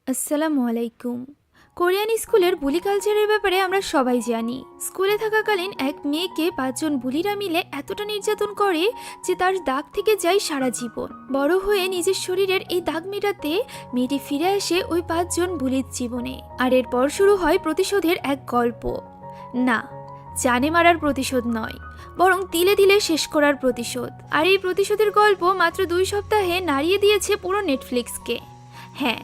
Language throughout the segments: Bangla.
আসসালামু আলাইকুম। কোরিয়ান স্কুলের বুলি কালচারের ব্যাপারে আমরা সবাই জানি। স্কুলে থাকাকালীন এক মেয়েকে 5জন বুলিরা মিলে এতটা নির্যাতন করে যে তার দাগ থেকে যায় সারা জীবন। বড় হয়ে নিজের শরীরের এই দাগ মেটাতে মেয়েটি ফিরে আসে ওই 5জন বুলির জীবনে। আর এরপর শুরু হয় প্রতিশোধের এক গল্প। না, জানে মারার প্রতিশোধ নয়, বরং তিলে তিলে শেষ করার প্রতিশোধ। আর এই প্রতিশোধের গল্প মাত্র 2 সপ্তাহে নাড়িয়ে দিয়েছে পুরো নেটফ্লিক্সকে। হ্যাঁ,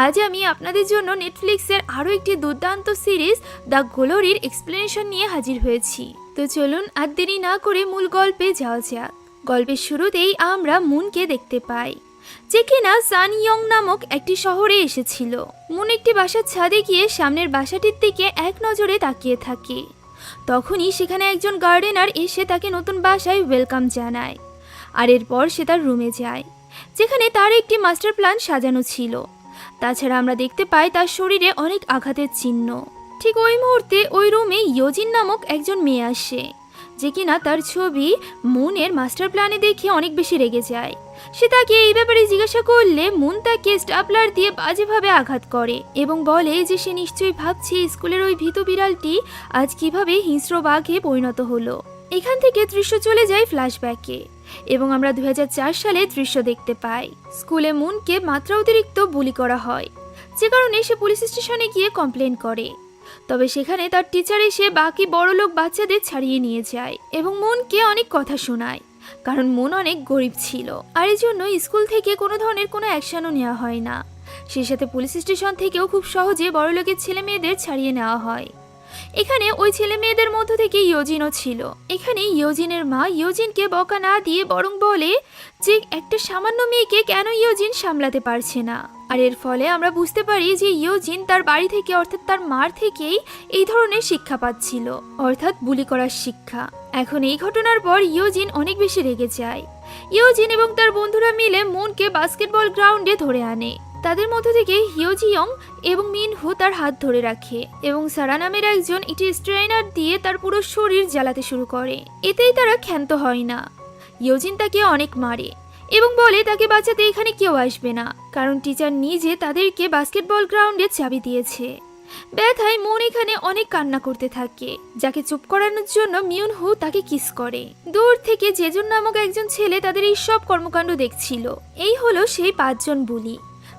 আজ আমি আপনাদের জন্য নেটফ্লিক্সের আরও একটি দুর্দান্ত সিরিজ দ্য গ্লোরির এক্সপ্লেনেশন নিয়ে হাজির হয়েছি। তো চলুন আর দেরি না করে মূল গল্পে যাওয়া যাক। গল্পের শুরুতেই আমরা মুনকে দেখতে পাই, যে কিনা সানইয়ং নামক একটি শহরে এসেছিল। মুন একটি বাসার ছাদে গিয়ে সামনের বাসাটির দিকে এক নজরে তাকিয়ে থাকে। তখনই সেখানে একজন গার্ডেনার এসে তাকে নতুন বাসায় ওয়েলকাম জানায়। আর এরপর সে তার রুমে যায়, যেখানে তার একটি মাস্টার প্ল্যান সাজানো ছিল। তাছাড়া আমরা দেখতে পাই তার শরীরে অনেক আঘাতের চিহ্ন। ঠিক ওই মুহূর্তে ওই রুমে ইয়োজিন নামক একজন মেয়ে আসে, যে কিনা তার ছবি মুনের মাস্টার প্ল্যানে দেখে অনেক বেশি রেগে যায়। সে তাকে এই ব্যাপারে জিজ্ঞাসা করলে মুন তাকে স্টাপলার দিয়ে বাজেভাবে আঘাত করে এবং বলে যে সে নিশ্চয়ই ভাবছে স্কুলের ওই ভীতু বিড়ালটি আজ কিভাবে হিংস্র বাঘে পরিণত হলো। এখান থেকে দৃশ্য চলে যায় ফ্ল্যাশব্যাকে এবং আমরা 2004 সালে দৃশ্য দেখতে পাই। স্কুলে মুনকে মাত্রা অতিরিক্ত বুলি করা হয়, যে কারণে সে পুলিশ স্টেশনে গিয়ে কমপ্লেন করে। তবে সেখানে তার টিচার এসে বাকি বড়লোক বাচ্চাদের ছাড়িয়ে নিয়ে যায় এবং মুনকে অনেক কথা শোনায়, কারণ মুন অনেক গরিব ছিল। আর এই জন্য স্কুল থেকে কোনো ধরনের কোনো অ্যাকশনও নেওয়া হয় না। সেই সাথে পুলিশ স্টেশন থেকেও খুব সহজে বড়লোকের ছেলে মেয়েদের ছাড়িয়ে নেওয়া হয়। এখানে ওই ছেলে মেয়েদের মধ্য থেকে ইয়োজিনও ছিল। এখানে ইয়োজিনের মা ইয়োজিনকে বকা না দিয়ে বরং বলে যে একটা সামান্য মেয়েকে কেন ইয়োজিন সামলাতে পারছে না। আর এর ফলে আমরা বুঝতে পারি যে ইয়োজিন তার বাড়ি থেকে অর্থাৎ তার মার থেকেই এই ধরনের শিক্ষা পাচ্ছিল, অর্থাৎ বুলি করার শিক্ষা। এখন এই ঘটনার পর ইয়োজিন অনেক বেশি রেগে যায়। ইয়োজিন এবং তার বন্ধুরা মিলে মুনকে বাস্কেটবল গ্রাউন্ডে ধরে আনে। তাদের মধ্য থেকে হিয়োজিয়ং এবং মিনহু তার হাত ধরে রাখে এবং সারা নামের একজন একটি স্ট্রেনার দিয়ে তার পুরো শরীর জ্বালাতে শুরু করে। এতেই তারা ক্ষান্ত হয় না। ইয়োজিন তাকে অনেক মারে এবং বলে তাকে বাঁচাতে এখানে কেউ আসবে না, কারণ টিচার নিজে তাদেরকে বাস্কেটবল গ্রাউন্ডে চাবি দিয়েছে। ব্যথায় মন এখানে অনেক কান্না করতে থাকে, যাকে চুপ করানোর জন্য মিনহু তাকে কিস করে। দূর থেকে জেজুন নামক একজন ছেলে তাদের এই সব কর্মকাণ্ড দেখছিল। এই হলো সেই 5জন বুলি,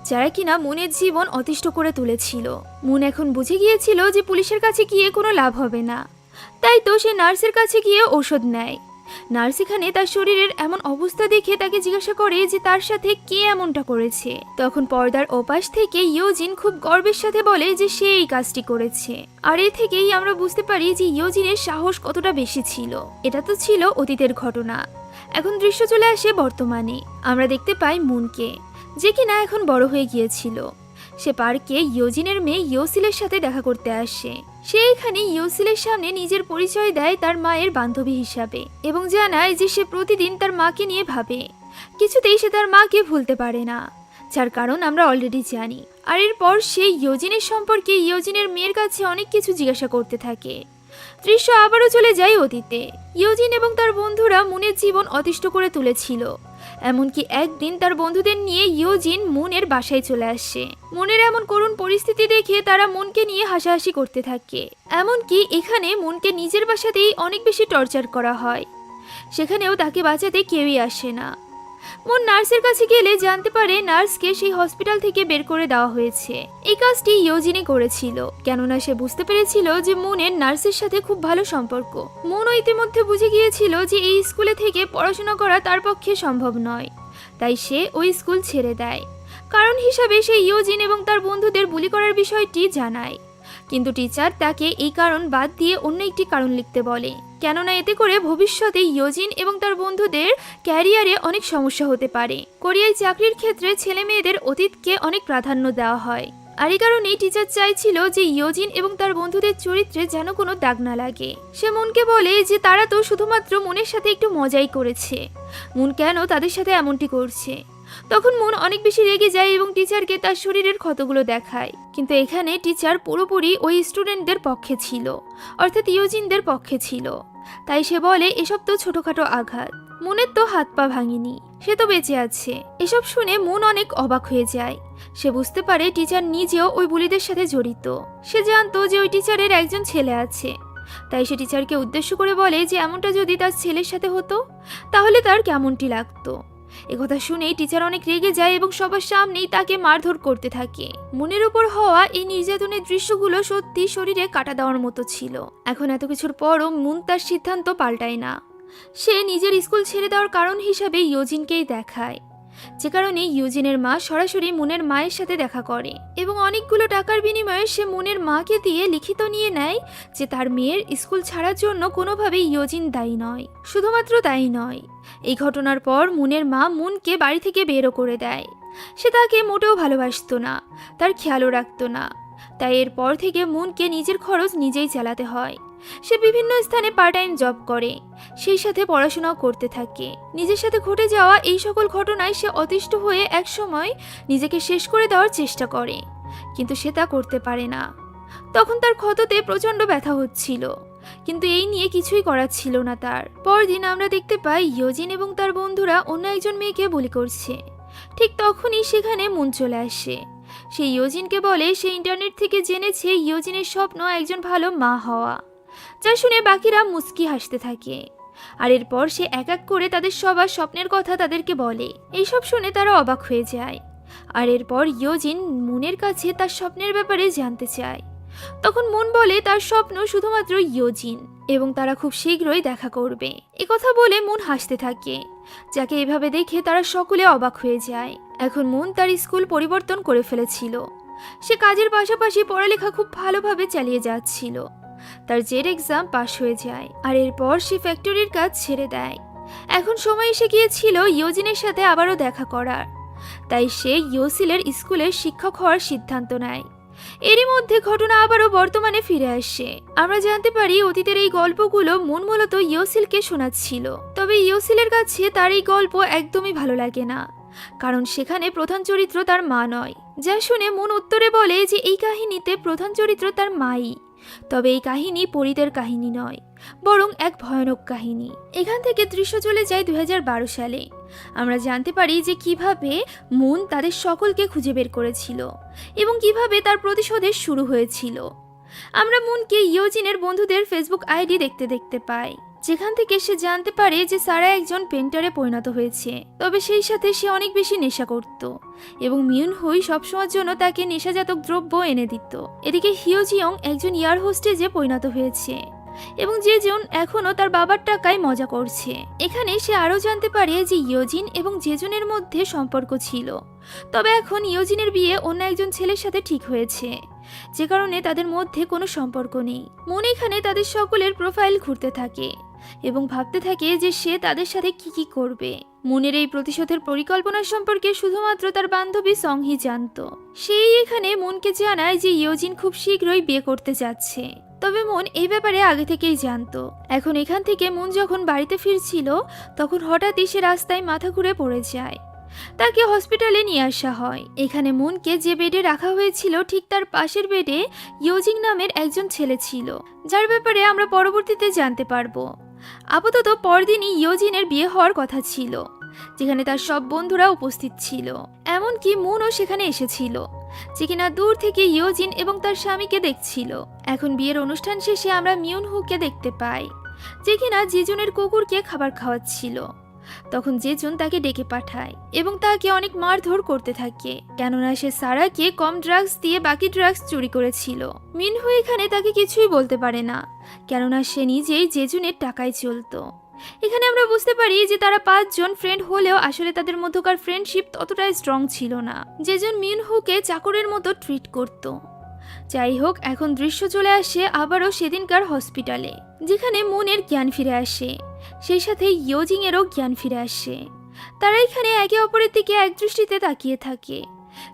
যারা কিনা মুনের জীবন অতিষ্ঠ করে তুলেছিল। মুন এখন বুঝে গিয়েছিল যে পুলিশের কাছে গিয়ে কোনো লাভ হবে না, তাই তো সে নার্সের কাছে গিয়ে ঔষধ নেয়। নার্স এখানে তার শরীরের এমন অবস্থা দেখে তাকে জিজ্ঞাসা করে যে তার সাথে কে এমনটা করেছে। তখন পর্দার ওপাশ থেকে ইয়োজিন খুব গর্বের সাথে বলে যে সে এই কাজটি করেছে। আর এ থেকেই আমরা বুঝতে পারি যে ইয়োজিনের সাহস কতটা বেশি ছিল। এটা তো ছিল অতীতের ঘটনা। এখন দৃশ্য চলে আসে বর্তমানে। আমরা দেখতে পাই মুনকে, যে কিনা এখন বড় হয়ে গিয়েছিল। সে পার্কে ইয়োজিনের মেয়ে ইয়োসিলের সাথে দেখা করতে আসে। সে এখানে ইয়োসিলের সামনে নিজের পরিচয় দেয় তার মায়ের বান্ধবী হিসাবে এবং জানায় যে সে প্রতিদিন তার মাকে নিয়ে ভাবে। কিছুতেই সে তার মাকে ভুলতে পারে না, যার কারণ আমরা অলরেডি জানি। আর এরপর সে ইয়োজিনের সম্পর্কে ইয়োজিনের মেয়ের কাছে অনেক কিছু জিজ্ঞাসা করতে থাকে। দৃশ্য আবারও চলে যায় অতীতে। ইয়োজিন এবং তার বন্ধুরা মুনের জীবন অতিষ্ঠ করে তুলেছিল। এমনকি একদিন তার বন্ধুদের নিয়ে ইয়োজিন মুনের বাসায় চলে আসে। মুনের এমন করুণ পরিস্থিতি দেখে তারা মুনকে নিয়ে হাসাহাসি করতে থাকে। এমনকি এখানে মুনকে নিজের বাসাতেই অনেক বেশি টর্চার করা হয়। সেখানেও তাকে বাঁচাতে কেউই আসে না। মুন নার্সের কাছে গেলে জানতে পারে নার্সকে সেই হসপিটাল থেকে বের করে দেওয়া হয়েছে। এই কাজটি ইয়োজিনই করেছিল, কেননা সে বুঝতে পেরেছিল যে মুনের নার্সের সাথে খুব ভালো সম্পর্ক। মুনও ইতিমধ্যে বুঝে গিয়েছিল যে এই স্কুলে থেকে পড়াশোনা করা তার পক্ষে সম্ভব নয়, তাই সে ওই স্কুল ছেড়ে দেয়। কারণ হিসাবে সে ইয়োজিন এবং তার বন্ধুদের বুলি করার বিষয়টি জানায়, কিন্তু টিচার তাকে এই কারণ বাদ দিয়ে অন্য একটি কারণ লিখতে বলে, কেননা এতে করে ভবিষ্যতে ইয়োজিন এবং তার বন্ধুদের ক্যারিয়ারে অনেক সমস্যা হতে পারে। কোরিয়ায় চাকরির ক্ষেত্রে ছেলে মেয়েদের অতীতকে অনেক প্রাধান্য দেওয়া হয়। আর এই কারণেই টিচার চাইছিল যে ইয়োজিন এবং তার বন্ধুদের চরিত্রে যেন কোনো দাগ না লাগে। সে মুনকে বলে যে তারা তো শুধুমাত্র মুনের সাথে একটু মজাই করেছে, মুন কেন তাদের সাথে এমনটি করছে। তখন মুন অনেক বেশি রেগে যায় এবং টিচারকে তার শরীরের ক্ষতগুলো দেখায়। কিন্তু এখানে টিচার পুরোপুরি ওই স্টুডেন্টদের পক্ষে ছিল, অর্থাৎ ইয়োজিনদের পক্ষে ছিল। তাই সে বলে এসব তো ছোটখাটো আঘাত। মুনের তো হাত পা ভাঙেনি, সে তো বেঁচে আছে। এসব শুনে মুন অনেক অবাক হয়ে যায়। সে বুঝতে পারে টিচার নিজেও ওই বুলিদের সাথে জড়িত। সে জানতো যে ওই টিচারের একজন ছেলে আছে, তাই সে টিচারকে উদ্দেশ্য করে বলে যে এমনটা যদি তার ছেলের সাথে হতো তাহলে তার কেমনটি লাগতো। একথা শুনেই টিচার অনেক রেগে যায় এবং সবার সামনেই তাকে মারধর করতে থাকে। মুনের উপর হওয়া এই নির্যাতনের দৃশ্যগুলো সত্যি শরীরে কাটা দেওয়ার মতো ছিল। এখন এত কিছুর পরও মুন তার সিদ্ধান্ত পাল্টায় না। সে নিজের স্কুল ছেড়ে দেওয়ার কারণ হিসাবে ইয়োজিনকেই দেখায়, যে কারণে ইয়োজিনের মা সরাসরি মুনের মায়ের সাথে দেখা করে এবং অনেকগুলো টাকার বিনিময়ে সে মুনের মাকে দিয়ে লিখিত নিয়ে নেয় যে তার মেয়ের স্কুল ছাড়ার জন্য কোনোভাবেই ইয়োজিন দায়ী নয়। শুধুমাত্র তাই নয়, এই ঘটনার পর মুনের মা মুনকে বাড়ি থেকে বেরও করে দেয়। সে তাকে মোটেও ভালোবাসতো না, তার খেয়ালও রাখতো না। তাই এরপর থেকে মুনকে নিজের খরচ নিজেই চালাতে হয়। সে বিভিন্ন স্থানে পার্ট টাইম জব করে, সেই সাথে পড়াশোনাও করতে থাকে। নিজের সাথে ঘটে যাওয়া এই সকল ঘটনায় সে অতিষ্ঠ হয়ে একসময় নিজেকে শেষ করে দেওয়ার চেষ্টা করে, কিন্তু সে তা করতে পারে না। তখন তার ক্ষততে প্রচণ্ড ব্যথা হচ্ছিল, কিন্তু এই নিয়ে কিছুই করার ছিল না তার। পরদিন আমরা দেখতে পাই ইয়োজিন এবং তার বন্ধুরা অন্য একজন মেয়েকে বলি করছে। ঠিক তখনই সেখানে মুন চলে আসে। সে ইয়োজিনকে বলে সে ইন্টারনেট থেকে জেনেছে ইয়োজিনের স্বপ্ন একজন ভালো মা হওয়া, যা শুনে বাকিরা মুচকি হাসতে থাকে। আর এরপর সে এক এক করে তাদের সবার স্বপ্নের কথা তাদেরকে বলে। এইসব শুনে তারা অবাক হয়ে যায়। আর এরপর ইয়োজিন মুনের কাছে তার স্বপ্নের ব্যাপারে জানতে চায়। তখন মুন বলে তার স্বপ্ন শুধুমাত্র ইয়োজিন এবং তারা খুব শীঘ্রই দেখা করবে। একথা বলে মুন হাসতে থাকে, যাকে এভাবে দেখে তারা সকলে অবাক হয়ে যায়। এখন মুন তার স্কুল পরিবর্তন করে ফেলেছিল। সে কাজের পাশাপাশি পড়ালেখা খুব ভালোভাবে চালিয়ে যাচ্ছিল। তার জেড এক্সাম পাশ হয়ে যায় আর এরপর সে ফ্যাক্টরির কাজ ছেড়ে দেয়। এখন সময় এসে গিয়েছিল ইয়োজিনের সাথে আবারও দেখা করার, তাই সে ইয়োসিলের স্কুলের শিক্ষক হওয়ার সিদ্ধান্ত নেয়। এরই মধ্যে ঘটনা আবারও বর্তমানে ফিরে আসে। আমরা জানতে পারি অতীতের এই গল্পগুলো মুন মূলত ইয়োসিলকে শোনাচ্ছিল। তবে ইয়োসিলের কাছে তার এই গল্প একদমই ভালো লাগে না, কারণ সেখানে প্রধান চরিত্র তার মা নয়। যা শুনে মুন উত্তরে বলে যে এই কাহিনীতে প্রধান চরিত্র তার মাই। তবে এই কাহিনী পরীদের কাহিনী নয়, বরং এক ভয়ানক কাহিনী। এখান থেকে দৃশ্য চলে যায় 2012 সালে। আমরা জানতে পারি যে কিভাবে মুন তাদের সকলকে খুঁজে বের করেছিল এবং কিভাবে তার প্রতিশোধের শুরু হয়েছিল। আমরা মুনকে ইয়োজিনের বন্ধুদের ফেসবুক আইডি দেখতে পাই, যেখান থেকে সে জানতে পারে যে সারা একজন পেন্টারে পরিণত হয়েছে। তবে সেই সাথে সে অনেক বেশি নেশা করত এবং মিউনহুই সবসময়ের জন্য তাকে নেশাজাতক দ্রব্য এনে দিত। এদিকে হিয়োজিয়ং একজন এয়ার হোস্টেজে পরিণত হয়েছে এবং জেজুন এখনও তার বাবার টাকায় মজা করছে। এখানে সে আরও জানতে পারে যে ইয়োজিন এবং জেজুনের মধ্যে সম্পর্ক ছিল, তবে এখন ইয়োজিনের বিয়ে অন্য একজন ছেলের সাথে ঠিক হয়েছে, যে কারণে তাদের মধ্যে কোনো সম্পর্ক নেই। মন এখানে তাদের সকলের প্রোফাইল ঘুরতে থাকে এবং ভাবতে থাকে যে সে তাদের সাথে কি করবে। মুনের এই প্রতিশোধের পরিকল্পনা সম্পর্কে শুধুমাত্র তার বান্ধবী সংহি জানত। সেই এখানে মুনকে জানায় যে ইয়োজিন খুব শীঘ্রই বিয়ে করতে যাচ্ছে। তবে মুন এই ব্যাপারে আগে থেকেই জানতো। এখন এখান থেকে মুন যখন বাড়িতে ফিরছিল তখন হঠাৎই সে রাস্তায় মাথা ঘুরে পড়ে যায়। তাকে হসপিটালে নিয়ে আসা হয়। এখানে মুনকে যে বেডে রাখা হয়েছিল ঠিক তার পাশের বেডে ইয়োজিং নামের একজন ছেলে ছিল, যার ব্যাপারে আমরা পরবর্তীতে জানতে পারবো। আপাতত পরদিনই ইয়োজিনের বিয়ে হওয়ার কথা ছিল, যেখানে তার সব বন্ধুরা উপস্থিত ছিল। এমনকি মুনও সেখানে এসেছিল, যে কিনা দূর থেকে ইয়োজিন এবং তার স্বামীকে দেখছিল। এখন বিয়ের অনুষ্ঠান শেষে আমরা মিউনহুকে দেখতে পাই, যে কিনা জেজুনের কুকুরকে খাবার খাওয়াচ্ছিল। তখন জেজুন তাকে ডেকে পাঠায় এবং তাকে অনেক মারধর করতে থাকে, কেননা সে সারাকে কম ড্রাগস দিয়ে বাকি ড্রাগস চুরি করেছিল। মিনহু এখানে তাকে কিছুই বলতে পারে না, কেননা সে নিজেই জেজুনের টাকায় চলতো। এখানে আমরা বুঝতে পারি যে তারা 5 জন ফ্রেন্ড হলেও আসলে তাদের মধ্যকার ফ্রেন্ডশিপ ততটাই স্ট্রং ছিল না। জেজুন মিনহুকে চাকরের মতো ট্রিট করত। যাই হোক, এখন দৃশ্য চলে আসে আবারও সেদিনকার হসপিটালে, যেখানে মুনের জ্ঞান ফিরে আসে, সেই সাথে ইয়োজিং এরও জ্ঞান ফিরে আসে। তারা এখানে একে অপরের দিকে একদৃষ্টিতে তাকিয়ে থাকে,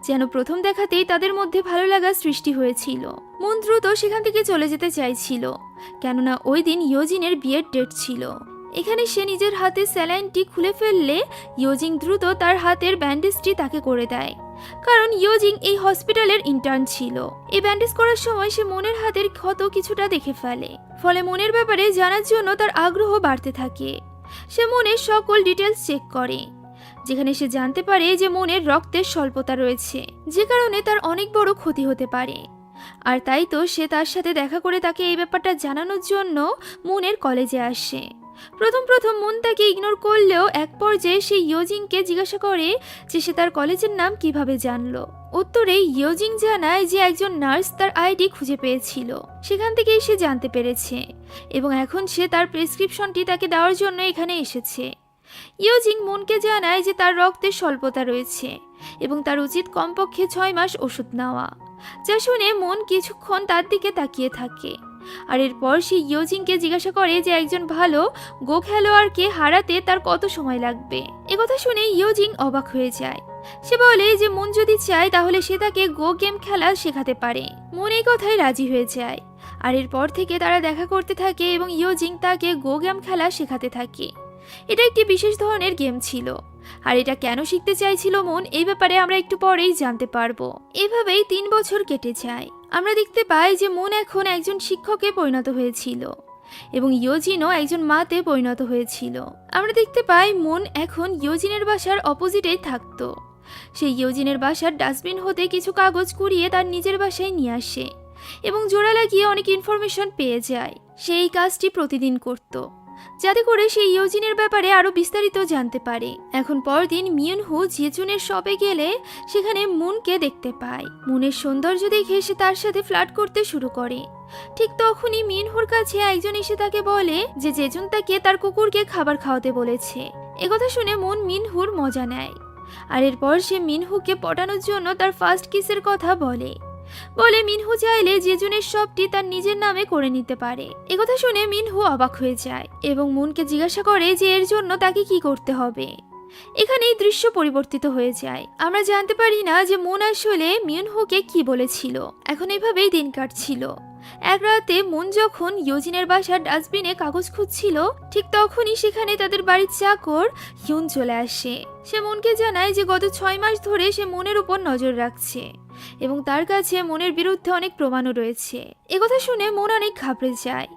যেন প্রথম দেখাতেই তাদের মধ্যে ভালো লাগা সৃষ্টি হয়েছিল। মুন দ্রুত সেখান থেকে চলে যেতে চাইছিল, কেননা ওই দিন ইয়োজিনের বিয়ের ডেট ছিল। এখানে সে নিজের হাতে স্যালাইনটি খুলে ফেললে ইয়োজিং দ্রুত তার হাতের ব্যান্ডেজটি তাকে করে দেয়, কারণ ইয়োজিং এই হসপিটালের ইন্টার্ন ছিল। এই ব্যান্ডেজ করার সময় সে মনের হাতের ক্ষত কিছুটা দেখে ফেলে, ফলে মনের ব্যাপারে জানার জন্য তার আগ্রহ বাড়তে থাকে। সে মনের সকল ডিটেলস চেক করে, যেখানে সে জানতে পারে যে মনের রক্তের স্বল্পতা রয়েছে, যে কারণে তার অনেক বড় ক্ষতি হতে পারে। আর তাই তো সে তার সাথে দেখা করে তাকে এই ব্যাপারটা জানানোর জন্য মুনের কলেজে আসে। প্রথম মুন তাকে ইগনোর করলেও এক পর্যায়ে সে ইয়োজিংকে জিজ্ঞাসা করে যে সে তার কলেজের নাম কিভাবে জানলো। উত্তরে ইয়োজিং জানায় যে একজন নার্স তার আইডি খুঁজে পেয়েছিল, সেখান থেকেই সে জানতে পেরেছে এবং এখন সে তার প্রেসক্রিপশনটি তাকে দেওয়ার জন্য এখানে এসেছে। ইয়োজিং মুনকে জানায় যে তার রক্তের স্বল্পতা রয়েছে এবং তার উচিত কমপক্ষে 6 মাস ওষুধ নেওয়া, যা শুনে মুন কিছুক্ষণ তার দিকে তাকিয়ে থাকে। আর এরপর সে ইয়োজিংকে জিজ্ঞাসা করে যে একজন ভালো গো খেলোয়াড়কে হারাতে তার কত সময় লাগবে। একথা শুনে ইয়োজিং অবাক হয়ে যায়। সে বলে যে মুন যদি চায় তাহলে সে তাকে গো গেম খেলা শেখাতে পারে। মুন এই কথায় রাজি হয়ে যায়। আর এরপর থেকে তারা দেখা করতে থাকে এবং ইয়োজিং তাকে গো গেম খেলা শেখাতে থাকে। এটা একটি বিশেষ ধরনের গেম ছিল, আর এটা কেন শিখতে চাইছিল মুন এই ব্যাপারে আমরা একটু পরেই জানতে পারবো। এভাবেই 3 বছর কেটে যায়। আমরা দেখতে পাই যে মুন এখন একজন শিক্ষকে পরিণত হয়েছিল এবং ইয়োজিনও একজন মাতে পরিণত হয়েছিল। আমরা দেখতে পাই মুন এখন ইয়োজিনের বাসার অপোজিটেই থাকতো। সে ইয়োজিনের বাসার ডাস্টবিন হতে কিছু কাগজ কুড়িয়ে তার নিজের বাসায় নিয়ে আসে এবং জোড়া লাগিয়ে অনেক ইনফরমেশন পেয়ে যায়। সে এই কাজটি প্রতিদিন করত, যাতে করে সে ইয়োজিনের ব্যাপারে আরো বিস্তারিত জানতে পারে। এখন পরদিন মিয়ুনহু জেজুনের শপে গেলে সেখানে মুনকে দেখতে পায়। মুনের সৌন্দর্য দেখে সে তার সাথে ফ্লার্ট করতে শুরু করে। ঠিক তখনই মিয়ুনহুর কাছে একজন এসে তাকে বলে যে জেজুন তাকে তার কুকুরকে খাবার খাওয়াতে বলেছে। একথা শুনে মুন মিনহুর মজা নেয়। আর এরপর সে মিনহুকে পটানোর জন্য তার ফার্স্ট কিসের কথা বলে মিনহু চাইলে জেজুনের সবটি তার নিজের নামে করে নিতে পারে। একথা শুনে মিনহু অবাক হয়ে যায় এবং মুনকে জিজ্ঞাসা করে যে এর জন্য তাকে কি করতে হবে। এখানেই দৃশ্য পরিবর্তিত হয়ে যায়। আমরা জানতে পারি না যে মুন আসলে মিয়ুনহুকে কি বলেছিল। এখন এভাবেই দিন কাটছিল। এক রাতে মুন যখন ইয়োজিনের বাসার ডাস্টবিনে কাগজ খুঁজছিল, ঠিক তখনই সেখানে তাদের বাড়ির চাকর হিউন চলে আসে। সে মুনকে জানায় যে গত 6 মাস ধরে সে মুনের উপর নজর রাখছে এবং তার কাছে মুনের বিরুদ্ধে অনেক প্রমাণও রয়েছে। একথা শুনে মুন অনেক ঘাবড়ে যায়।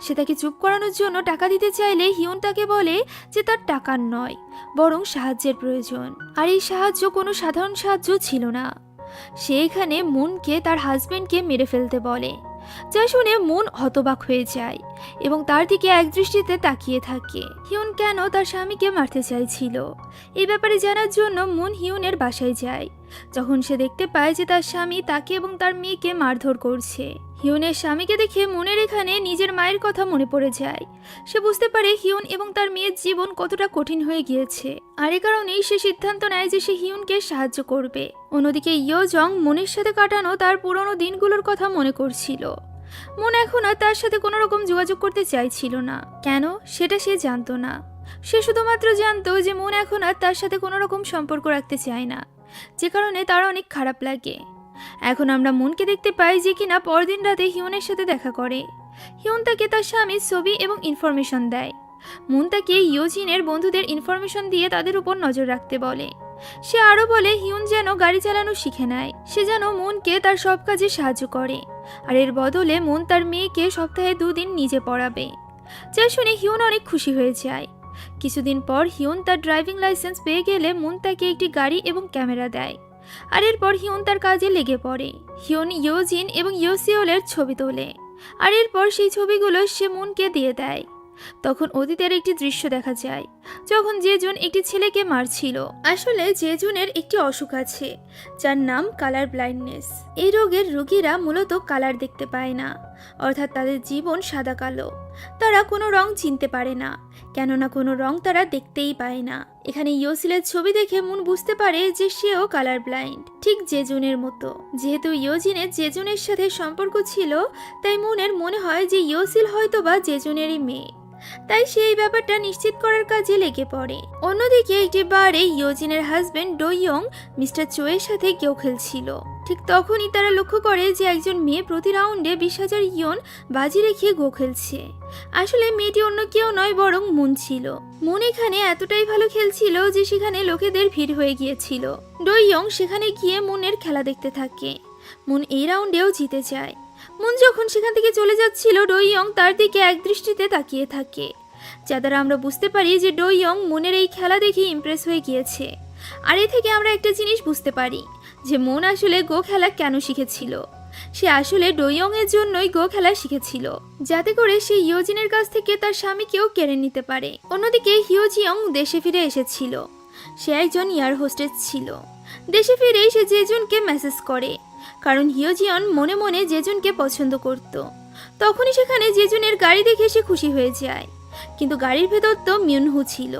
সে তাকে চুপ করানোর জন্য টাকা দিতে চাইলে হিউন তাকে বলে যে তার টাকার নয়, বরং সাহায্যের প্রয়োজন। আর এই সাহায্য কোনো সাধারণ সাহায্য ছিল না। সে এখানে মুনকে তার হাজবেন্ডকে মেরে ফেলতে বলে, যা শুনে মুন হতবাক হয়ে যায় এবং তার দিকে একদৃষ্টিতে তাকিয়ে থাকে। হিউন কেন তার স্বামীকে মারতে চাইছিল এই ব্যাপারে জানার জন্য মুন হিউনের বাসায় যায়। যখন সে দেখতে পায় যে তার স্বামী তাকে এবং তার মেয়েকে মারধর করছে, হিউনের স্বামীকে দেখে মুনের এখানে নিজের মায়ের কথা মনে পড়ে যায়। সে বুঝতে পারে হিউন এবং তার মেয়ের জীবন কতটা কঠিন হয়ে গিয়েছে, আর এ কারণেই সে সিদ্ধান্ত নেয় যে সে হিউনকে সাহায্য করবে। অন্যদিকে ইয়োজং মুনের সাথে কাটানো তার পুরনো দিনগুলোর কথা মনে করছিল। মুন এখন আর তার সাথে কোনো রকম যোগাযোগ করতে চাইছিল না। কেন সেটা সে জানতো না। সে শুধুমাত্র জানতো যে মুন এখন আর তার সাথে কোনো রকম সম্পর্ক রাখতে চায় না, যে কারণে তার অনেক খারাপ লাগে। এখন আমরা মুনকে দেখতে পাই যে কিনা পরদিন রাতে হিউনের সাথে দেখা করে। হিউন তাকে তার স্বামীর ছবি এবং ইনফরমেশন দেয়। মুন তাকে ইয়োজিনের বন্ধুদের ইনফরমেশন দিয়ে তাদের উপর নজর রাখতে বলে। সে আরো বলে হিউন যেন গাড়ি চালানো শিখে নেয়, সে যেন মুনকে তার সব কাজে সাহায্য করে, আর এর বদলে মুন তার মেয়েকে সপ্তাহে 2 দিন নিজে পড়াবে। যা শুনে হিউন অনেক খুশি হয়ে যায়। কিছুদিন পর হিউন তার ড্রাইভিং লাইসেন্স পেয়ে গেলে মুন তাকে একটি গাড়ি এবং ক্যামেরা দেয়। আর এরপর হিউন তার কাজে লেগে পড়ে। হিউন ইয়োজিন এবং ইয়োসিওলের ছবি তোলে, আর এরপর সেই ছবিগুলো সে মুনকে দিয়ে দেয়। তখন অতীতের একটি দৃশ্য দেখা যায়, যখন জেজুন একটি ছেলেকে মারছিল। আসলে জেজুনের একটি অসুখ আছে, যার নাম কালার ব্লাইন্ডনেস। এই রোগের রোগীরা মূলত কালার দেখতে পায় না, অর্থাৎ তাদের জীবন সাদা কালো। তারা কোনো রং চিনতে পারে না, কেননা কোনো রং তারা দেখতেই পায় না। এখানে ইয়োসিলের ছবি দেখে মুন বুঝতে পারে যে সেও কালার ব্লাইন্ড, ঠিক জেজুনের মতো। যেহেতু ইয়োজিনের জেজুনের সাথে সম্পর্ক ছিল, তাই মুনের মনে হয় যে ইয়োসিল হয়তোবা জেজুনেরই মেয়ে। তাই সে এই ব্যাপারটা নিশ্চিত করার কাজে লেগে পড়ে। অন্যদিকে একটি বারে ইয়োজিনের হাজবেন্ড ডোইয়ং মিস্টার চোয়ের সাথে কেউ খেলছিল। ঠিক তখনই তারা লক্ষ্য করে যে একজন মেয়ে প্রতি রাউন্ডে 20,000 ইয়ন বাজি রেখে গো খেলছে। আসলে মেয়েটি অন্য কেউ নয়, বরং মুন ছিল। মুন এখানে এতটাই ভালো খেলছিল যে সেখানে লোকেদের ভিড় হয়ে গিয়েছিল। ডোইয়ং সেখানে গিয়ে মুনের খেলা দেখতে থাকে। মুন এই রাউন্ডেও জিতে যায়। মুন যখন সেখান থেকে চলে যাচ্ছিল, ডোইয়ং তার দিকে একদৃষ্টিতে তাকিয়ে থাকে। যা দ্বারা আমরা বুঝতে পারি যে ডো ইয়ং মুনের এই খেলা দেখে ইমপ্রেস হয়ে গিয়েছে। আর এ থেকে আমরা একটা জিনিস বুঝতে পারি যে মুন আসলে গো খেলা কেন শিখেছিল। সে আসলে ডো ইয়ং এর জন্যই গো খেলা শিখেছিল, যাতে করে সে ইয়োজিনের কাছ থেকে তার স্বামীকেও কেড়ে নিতে পারে। অন্যদিকে হিয়োজিয়ং দেশে ফিরে এসেছিল। সে একজন এয়ার হোস্টেস ছিল। দেশে ফিরেই সে জেজুনকে মেসেজ করে, কারণ হিয়োজিয়ন মনে মনে জেজুনকে পছন্দ করত। তখনই সেখানে জেজুনের গাড়ি দেখে সে খুশি হয়ে যায়, কিন্তু গাড়ির ভেতর তো মিউনহু ছিল।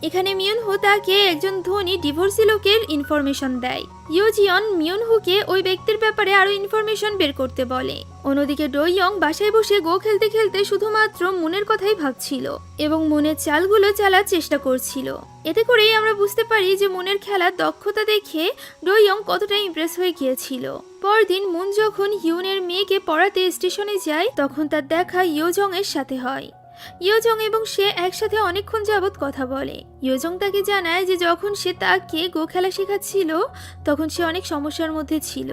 এখানে মিউনহু তাকে একজন ধনী ডিভোর্সি লোকের ইনফরমেশন দেয়। ইয়োজিয়ন মিউনহুকে ওই ব্যক্তির ব্যাপারে আরো ইনফরমেশন বের করতে বলে। অন্যদিকে ডো ইয়ং বাসায় বসে গো খেলতে খেলতে শুধুমাত্র মুনের কথাই ভাবছিল এবং মুনের চালগুলো চালার চেষ্টা করছিল। এতে করেই আমরা বুঝতে পারি যে মুনের খেলার দক্ষতা দেখে ডো ইয়ং কতটা ইমপ্রেস হয়ে গিয়েছিল। পরদিন মুন যখন হিউনের মেয়েকে পড়াতে স্টেশনে যায়, তখন তার দেখা ইয়োজং এর সাথে হয়। ইয়োজং এবং সে একসাথে অনেকক্ষণ যাবৎ কথা বলে। ইয়োজং তাকে জানায় যে যখন সে তাকে গো খেলা শেখাচ্ছিল তখন সে অনেক সমস্যার মধ্যে ছিল,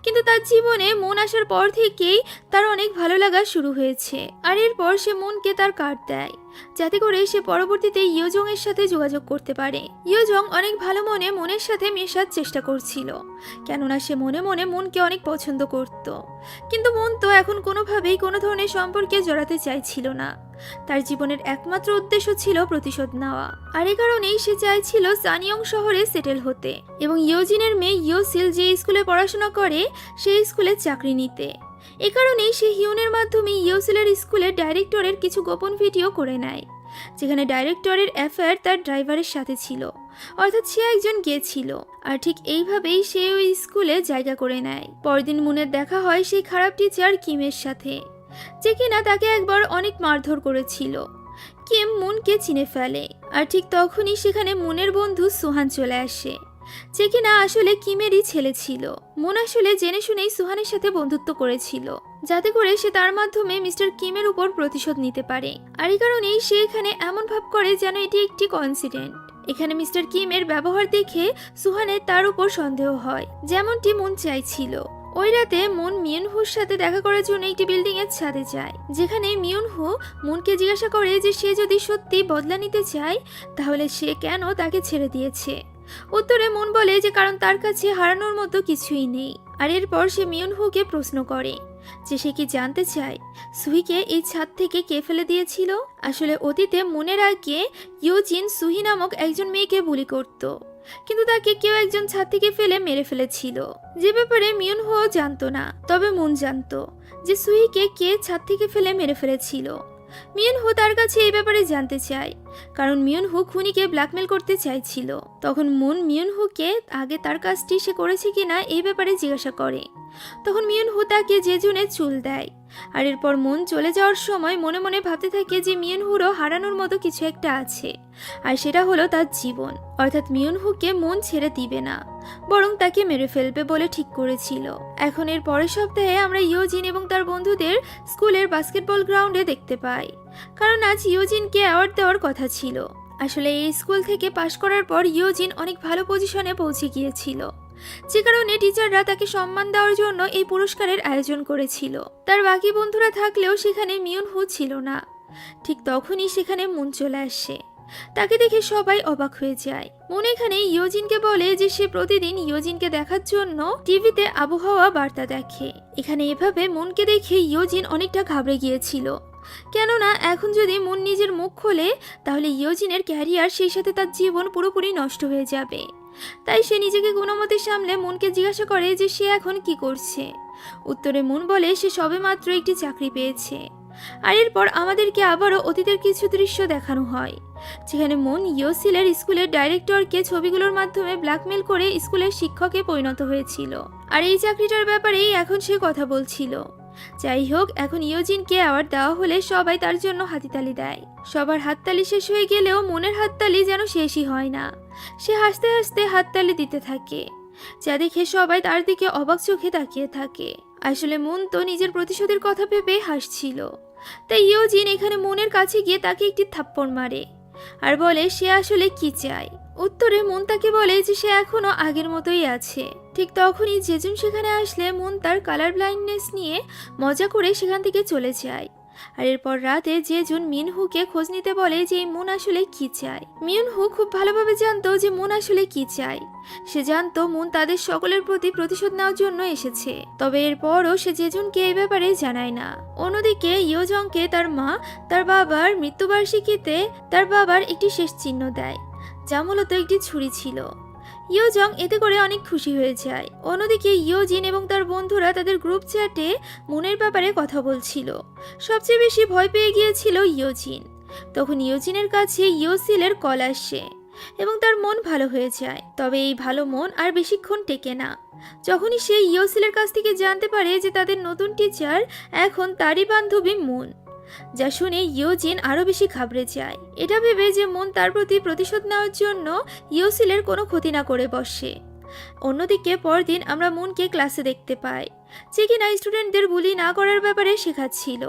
কিন্তু তার জীবনে মন আসার পর থেকেই তার অনেক ভালো লাগা শুরু হয়েছে। আর এরপর সে মনকে তার কার্ড দেয়, যাতে করে সে পরবর্তীতে ইয়োজং এর সাথে যোগাযোগ করতে পারে। ইয়োজং অনেক ভালো মনে মনের সাথে মেশার চেষ্টা করছিল, কেননা সে মনে মনে মনকে অনেক পছন্দ করত। কিন্তু মন তো এখন কোনোভাবেই কোনো ধরনের সম্পর্কে জড়াতে চাইছিল না। তার জীবনের একমাত্র উদ্দেশ্য ছিল প্রতিশোধ নেওয়া। আর এই কারণেই সে চাইছিল সানিয়ং শহরে সেটেল হতে এবং ইয়োজিনের মেয়ে ইয়োসিল যে স্কুলে পড়াশোনা করে সেই স্কুলে চাকরি নিতে। এ কারণেই সে হিউনের মাধ্যমে ইয়োসিলের স্কুলের ডাইরেক্টরের কিছু গোপন ভিডিও করে নেয়, যেখানে ডাইরেক্টরের অ্যাফেয়ার তার ড্রাইভারের সাথে ছিল, অর্থাৎ সে একজন গে ছিল। আর ঠিক এইভাবেই সে ওই স্কুলে জায়গা করে নেয়। পরদিন মুনের দেখা হয় সেই খারাপ টিচার কিমের সাথে, যে কিনা তাকে একবার অনেক মারধর করেছিল। কিম মুনকে চিনে ফেলে, আর ঠিক তখনই সেখানে মুনের বন্ধু সুহান চলে আসে, যে কিনা আসলে কিমেরই ছেলে ছিল। মুন আসলে জেনে শুনেই সুহানের সাথে বন্ধুত্ব করেছিল, যাতে করে সে তার মাধ্যমে মিস্টার কিমের উপর প্রতিশোধ নিতে পারে। আর এই কারণেই সে এখানে এমন ভাব করে যেন এটি একটি কোইন্সিডেন্ট। এখানে মিস্টার কিমের ব্যবহার দেখে সুহানের তার উপর সন্দেহ হয়, যেমনটি মুন চাইছিল। ওই রাতে মুন মিউনহুর সাথে দেখা করার জন্য একটি বিল্ডিং এর ছাদে যায়, যেখানে মিউনহু মুনকে জিজ্ঞাসা করে যে সে যদি সত্যি বদলা নিতে চায় তাহলে সে কেন তাকে ছেড়ে দিয়েছে। উত্তরে মুন বলে যে কারণ তার কাছে হারানোর মতো কিছুই নেই। আর এরপর সে মিউনহুকে প্রশ্ন করে যে সে কি জানতে চায় সুহিকে এই ছাদ থেকে কে ফেলে দিয়েছিল। আসলে অতীতে মুনের আগে ইয়োজিন সুহি নামক একজন মেয়েকে বুলি করত, কিন্তু তাকে কেউ একজন ছাদ থেকে ফেলে মেরে ফেলেছিল, যে ব্যাপারে মিউনহুও জানতো না। তবে মুন জানতো যে সুহিকে কে ছাদ থেকে ফেলে মেরে ফেলেছিল। মিউনহু তার কাছে এই ব্যাপারে জানতে চায়, কারণ মিউনহু খুনিকে ব্ল্যাকমেল করতে চাইছিল। তখন মুন মিউনহুকে আগে তার কাজটি সে করেছে কিনা এই ব্যাপারে জিজ্ঞাসা করে। তখন মিউনহু তাকে জেজুনের চুল দেয়। আর এরপর মুন চলে যাওয়ার সময় মনে মনে ভাবতে থাকে যে মিউনহুরও হারানোর মতো কিছু একটা আছে, আর সেটা হলো তার জীবন। অর্থাৎ মিউনহুকে মুন ছেড়ে দিবে না, বরং তাকে মেরে ফেলবে বলে ঠিক করেছিল। এখন এর পরের সপ্তাহে আমরা ইয়োজিন এবং তার বন্ধুদের স্কুলের বাস্কেটবল গ্রাউন্ডে দেখতে পাই, কারণ আজ ইয়োজিনকে অ্যাওয়ার্ড দেওয়ার কথা ছিল। আসলে এই স্কুল থেকে পাশ করার পর ইয়োজিন অনেক ভালো পজিশনে পৌঁছে গিয়েছিল, যে কারণে টিচাররা তাকে সম্মান দেওয়ার জন্য এই পুরস্কারের আয়োজন করেছিল। তার বাকি বন্ধুরা থাকলেও সেখানে মিউনহু ছিল না। ঠিক তখনই সেখানে মুন চলে আসে। তাকে দেখে সবাই অবাক হয়ে যায়। মুন এখানে ইয়োজিনকে বলে যে সে প্রতিদিন ইয়োজিনকে দেখার জন্য টিভিতে আবহাওয়া বার্তা দেখে। এখানে এভাবে মুনকে দেখে ইয়োজিন অনেকটা ঘাবড়ে গিয়েছিল, কেননা এখন যদি মুন নিজের মুখ খোলে তাহলে ইয়োজিনের ক্যারিয়ার সেই সাথে তার জীবন পুরোপুরি নষ্ট হয়ে যাবে। তাই সে নিজেকে কোনোমতে সামলে মুনকে জিজ্ঞাসা করে যে সে এখন কি করছে। উত্তরে মুন বলে সে সবেমাত্র একটি চাকরি পেয়েছে। আর এরপর আমাদেরকে আবারও অতীতের কিছু দৃশ্য দেখানো হয়, যেখানে মুন ইয়োসিলের স্কুলের ডাইরেক্টরকে ছবিগুলোর মাধ্যমে ব্ল্যাকমেল করে স্কুলের শিক্ষকে পরিণত হয়েছিল। আর এই চাকরিটার ব্যাপারেই এখন সে কথা বলছিল। যাই হোক, এখন ইয়োজিনকে অ্যাওয়ার্ড দেওয়া হলে সবাই তার জন্য হাততালি দেয়। সবার হাততালি শেষ হয়ে গেলেও মনের হাততালি যেন শেষই হয় না। সে হাসতে হাসতে হাততালি দিতে থাকে, যা দেখে সবাই তার দিকে অবাক চোখে তাকিয়ে থাকে। আসলে মুন তো নিজের প্রতিশোধের কথা ভেবে হাসছিল। তাই ইয়োজিন এখানে মুনের কাছে গিয়ে তাকে একটি থাপ্পড় মারে আর বলে সে আসলে কি চায়। উত্তরে মুন তাকে বলে যে সে এখনো আগের মতোই আছে। ঠিক তখনই জেজুন সেখানে আসলে মুন তার কালার ব্লাইন্ডনেস নিয়ে মজা করে সেখান থেকে চলে যায়। আর এরপর রাতে জেজুন মিনহুকে খোঁজ নিতে বলে যে এই মুন আসলে কি চায়। মিনহু খুব ভালোভাবে জানতো যে মুন আসলে কি চায়। সে জানতো মুন তাদের সকলের প্রতি প্রতিশোধ নেওয়ার জন্য এসেছে, তবে এরপরও সে জেজুনকে এই ব্যাপারে জানায় না। অন্যদিকে ইয়োজংকে তার মা তার বাবার মৃত্যুবার্ষিকীতে তার বাবার একটি শেষ চিহ্ন দেয়, যা মূলত একটি ছুরি ছিল। ইয়োজং এতে করে অনেক খুশি হয়ে যায়। অন্যদিকে ইয়োজিন এবং তার বন্ধুরা তাদের গ্রুপ চ্যাটে মুনের ব্যাপারে কথা বলছিল। সবচেয়ে বেশি ভয় পেয়ে গিয়েছিল ইয়োজিন। তখন ইয়োজিনের কাছে ইয়োসিলের কল আসে এবং তার মন ভালো হয়ে যায়। তবে এই ভালো মন আর বেশিক্ষণ টেকে না। যখনই সে ইয়োসিলের কাছ থেকে জানতে পারে যে তাদের নতুন টিচার এখন তারই বান্ধবী মুন, যা শুনে ইয়োজিন আরো বেশি ঘাবড়ে যায়। এটা ভেবে যে মুন তার প্রতি প্রতিশোধ নেওয়ার জন্য ইয়োসিলের কোনো ক্ষতি না করে বসে। অন্যদিকে পরদিন আমরা মুনকে ক্লাসে দেখতে পাই, যে কিনা স্টুডেন্টদের বুলি না করার ব্যাপারে শেখাচ্ছিল।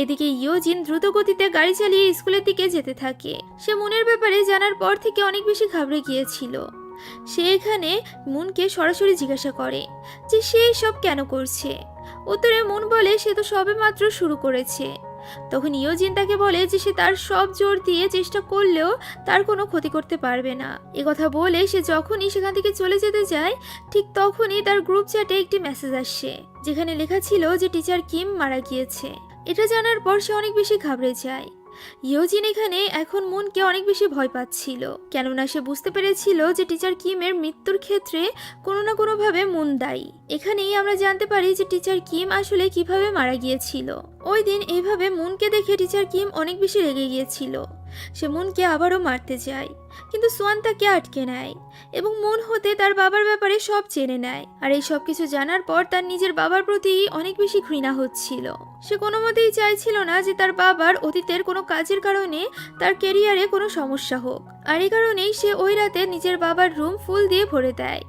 এদিকে ইয়োজিন দ্রুত গতিতে গাড়ি চালিয়ে স্কুলের দিকে যেতে থাকে। সে মুনের ব্যাপারে জানার পর থেকে অনেক বেশি ঘাবড়ে গিয়েছিল। সে এখানে মুনকে সরাসরি জিজ্ঞাসা করে যে সে সব কেন করছে। উত্তরে মুন বলে সে তো সবেমাত্র শুরু করেছে। তখন ইয়োজিন তাকে বলে যে সে তার সব জোর দিয়ে চেষ্টা করলেও তার কোনো ক্ষতি করতে পারবে না। কথা বলে সে যখনই সেখান থেকে চলে যেতে যায়, ঠিক তখনই তার গ্রুপ চ্যাটে একটি মেসেজ আসে, যেখানে লেখা ছিল যে টিচার কিম মারা গিয়েছে। এটা জানার পর সে অনেক বেশি ঘাবড়ে যায়। ইয়োজিন এখানে এখন মুনকে অনেক বেশি ভয় পাচ্ছিল, কেননা সে বুঝতে পেরেছিল যে টিচার কিমের মৃত্যুর ক্ষেত্রে কোনো না কোনোভাবে মুন দায়ী। এখানেই আমরা জানতে পারি যে টিচার কিম আসলে কিভাবে মারা গিয়েছিল। ওই দিন এইভাবে মুনকে দেখে টিচার কিম অনেক বেশি রেগে গিয়েছিল। সে মুনকে আবারও মারতে যায়, কিন্তু সোয়ান তাকে আটকে নেয় এবং মুন হতে তার বাবার ব্যাপারে সব জেনে নেয়। আর এই সব কিছু জানার পর তার নিজের বাবার প্রতি অনেক বেশি ঘৃণা হচ্ছিল। সে কোনো মতেই চাইছিল না যে তার বাবার অতীতের কোনো কাজের কারণে তার ক্যারিয়ারে কোনো সমস্যা হোক। আর এই কারণেই সে ওই রাতে নিজের বাবার রুম ফুল দিয়ে ভরে দেয়।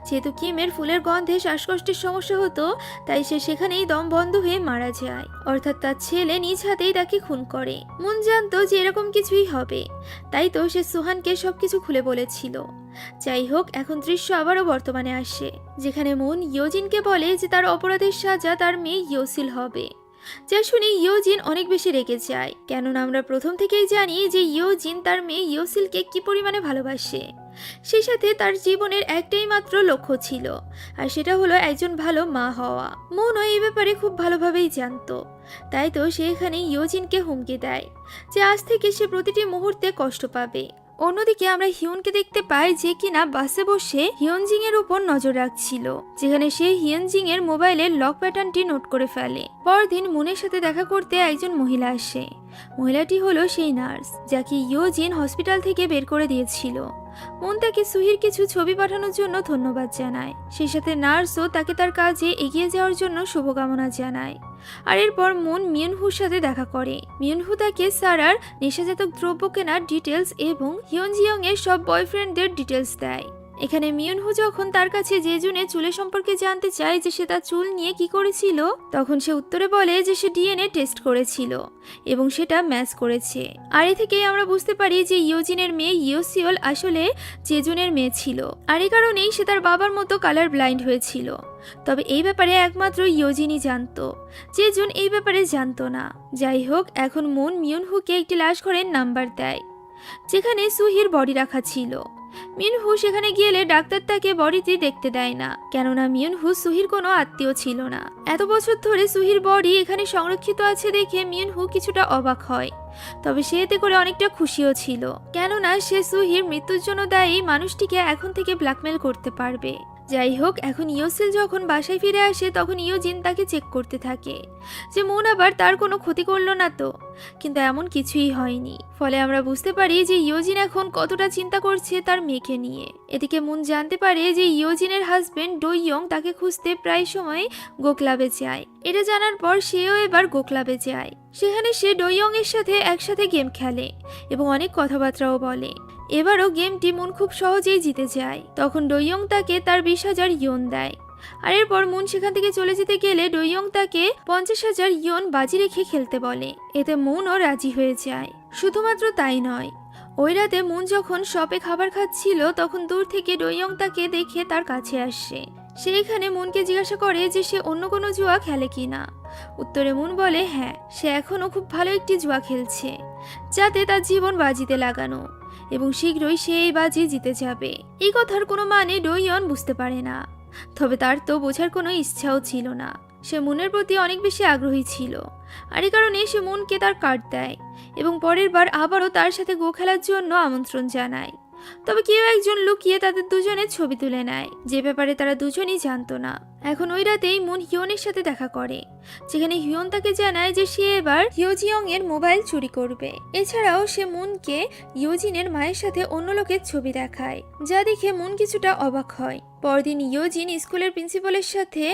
যেহেতু কিমের ফুলের গন্ধে শ্বাসকষ্টের সমস্যা হতো, তাই সে সেখানেই দম বন্ধ হয়ে মারা যায়। অর্থাৎ তার ছেলে নিজ হাতেই তাকে খুন করে। মুন জানতো যে এরকম কিছুই হবে, তাই তো সে সোহানকে সবকিছু খুলে বলেছিল। যাই হোক, এখন দৃশ্য আবারও বর্তমানে আসে, যেখানে মুন ইয়োজিনকে বলে যে তার অপরাধের সাজা তার মেয়ে ইয়োসিল হবে। যা শুনে ইয়োজিন অনেক বেশি রেগে যায়, কেননা আমরা প্রথম থেকেই জানি যে ইয়োজিন তার মেয়ে ইয়োসিলকে কি পরিমাণে ভালোবাসে। সেই সাথে তার জীবনের একটাই মাত্র লক্ষ্য ছিল, আর সেটা হলো একজন ভালো মা হওয়া। মুনও এই ব্যাপারে খুব ভালোভাবেই জানতো, তাই তো সে এখানে ইয়োজিনকে হুমকি দেয় যে আজ থেকে সে প্রতিটি মুহূর্তে কষ্ট পাবে। অন্যদিকে আমরা হিয়নকে দেখতে পাই, যে কিনা বাসে বসে হিয়নজিং এর উপর নজর রাখছিল, যেখানে সে হিয়নজিং এর মোবাইলের লক প্যাটার্নটি নোট করে ফেলে। পরদিন মুনের সাথে দেখা করতে একজন মহিলা আসে। মহিলাটি হলো সেই নার্স যাকে ইয়োজিন হসপিটাল থেকে বের করে দিয়েছিল। মুন তাকে সুহির কিছু ছবি পাঠানোর জন্য ধন্যবাদ জানায়। সেই সাথে নার্সও তাকে তার কাজে এগিয়ে যাওয়ার জন্য শুভকামনা জানায়। আর এরপর মুন মিয়নহুর সাথে দেখা করে। মিয়নহু তাকে সারার নেশাজাতক দ্রব্য কেনার ডিটেলস এবং হিয়নজিয়ং এর সব বয়ফ্রেন্ডদের ডিটেলস দেয়। এখানে মিয়নহু যখন তার কাছে জেজুনের চুলের সম্পর্কে জানতে চায় যে সে তার চুল নিয়ে কি করেছিল, তখন সে উত্তরে বলে যে সে ডিএনএ টেস্ট করেছিল এবং সেটা ম্যাচ করেছে। আর এ থেকেই আমরা বুঝতে পারি যে ইয়োজিনের মেয়ে ইয়োসিওল আসলে জেজুনের মেয়ে ছিল, আর এই কারণেই সে তার বাবার মতো কালার ব্লাইন্ড হয়েছিল। তবে এই ব্যাপারে একমাত্র ইয়োজিনই জানতো, জেজুন এই ব্যাপারে জানতো না। যাই হোক, এখন মুন মিয়নহুকে একটি লাশ ঘরের নাম্বার দেয়, যেখানে সুহির বডি রাখা ছিল। মিয়নহু সেখানে গেলে ডাক্তার তাকে বডিটি দেখতে দেয় না, কেননা মিয়নহু সুহির কোনো আত্মীয় ছিল না। এত বছর ধরে সুহির বডি এখানে সংরক্ষিত আছে দেখে মিয়নহু কিছুটা অবাক হয়, তবে সে এতে করে অনেকটা খুশিও ছিল, কেননা সে সুহির মৃত্যুর জন্য দায়ী মানুষটিকে এখন থেকে ব্ল্যাকমেল করতে পারবে। যাই হোক, এখন ইয়োসিল যখন বাসায় ফিরে আসে, তখন ইয়োজিন তাকে চেক করতে থাকে যে মুন আবার তার কোনো ক্ষতি করলো না তো, কিন্তু এমন কিছুই হয়নি। ফলে আমরা বুঝতে পারি যে ইয়োজিন এখন কতটা চিন্তা করছে তার মেয়েকে নিয়ে। এদিকে মুন জানতে পারে যে ইয়োজিনের হাজবেন্ড ডোইয়ং তাকে খুঁজতে প্রায় সময় গোকলাবে যায়। এটা জানার পর সেও এবার গোকলাবে যায়। সেখানে সে ডোইয়ং এর সাথে একসাথে গেম খেলে এবং অনেক কথাবার্তাও বলে। এবারও গেমটি মুন খুব সহজেই জিতে যায়। তখন ডোইয়ং তাকে তার 20,000 ইয়ন দেয়। আর এরপর মুন সেখান থেকে চলে যেতে গেলে ডোইয়ং তাকে 50,000 ইয়ন বাজি রেখে খেলতে বলে। এতে মুনও রাজি হয়ে যায়। শুধুমাত্র তাই নয়, ওই রাতে মুন যখন শপে খাবার খাচ্ছিল, তখন দূর থেকে ডোইয়ং তাকে দেখে তার কাছে আসে। সে এখানে মুনকে জিজ্ঞাসা করে যে সে অন্য কোনো জুয়া খেলে কিনা। উত্তরে মুন বলে হ্যাঁ, সে এখনও খুব ভালো একটি জুয়া খেলছে, যাতে তার জীবন বাজিতে লাগানো, এবং শীঘ্রই সে এই বাজি জিতে যাবে। এই কথার কোনো মানে ডোইয়ন বুঝতে পারে না, তবে তার তো বোঝার কোনো ইচ্ছাও ছিল না। সে মুনের প্রতি অনেক বেশি আগ্রহী ছিল, আর এই কারণে সে মুনকে তার কার্ড দেয় এবং পরের বার আবারও তার সাথে গো খেলার জন্য আমন্ত্রণ জানায়। তবে কেউ একজন লুকিয়ে তাদের দুজনের ছবি তুলে নেয়, যে ব্যাপারে তারা দুজনই জানতো না। এখন ওই রাতেই মুন হিয়নের সাথে দেখা করে, যেখানে হিয়ন তাকে জানায় যে সে এবার হিয়োজিয়ং এর মোবাইল চুরি করবে। এছাড়াও সে মুনকে ইয়োজিনের মায়ের সাথে অন্য লোকের ছবি দেখায়, যা দেখে মুন কিছুটা অবাক হয়। পরদিন ইয়োজিন স্কুলের প্রিন্সিপালের সাথে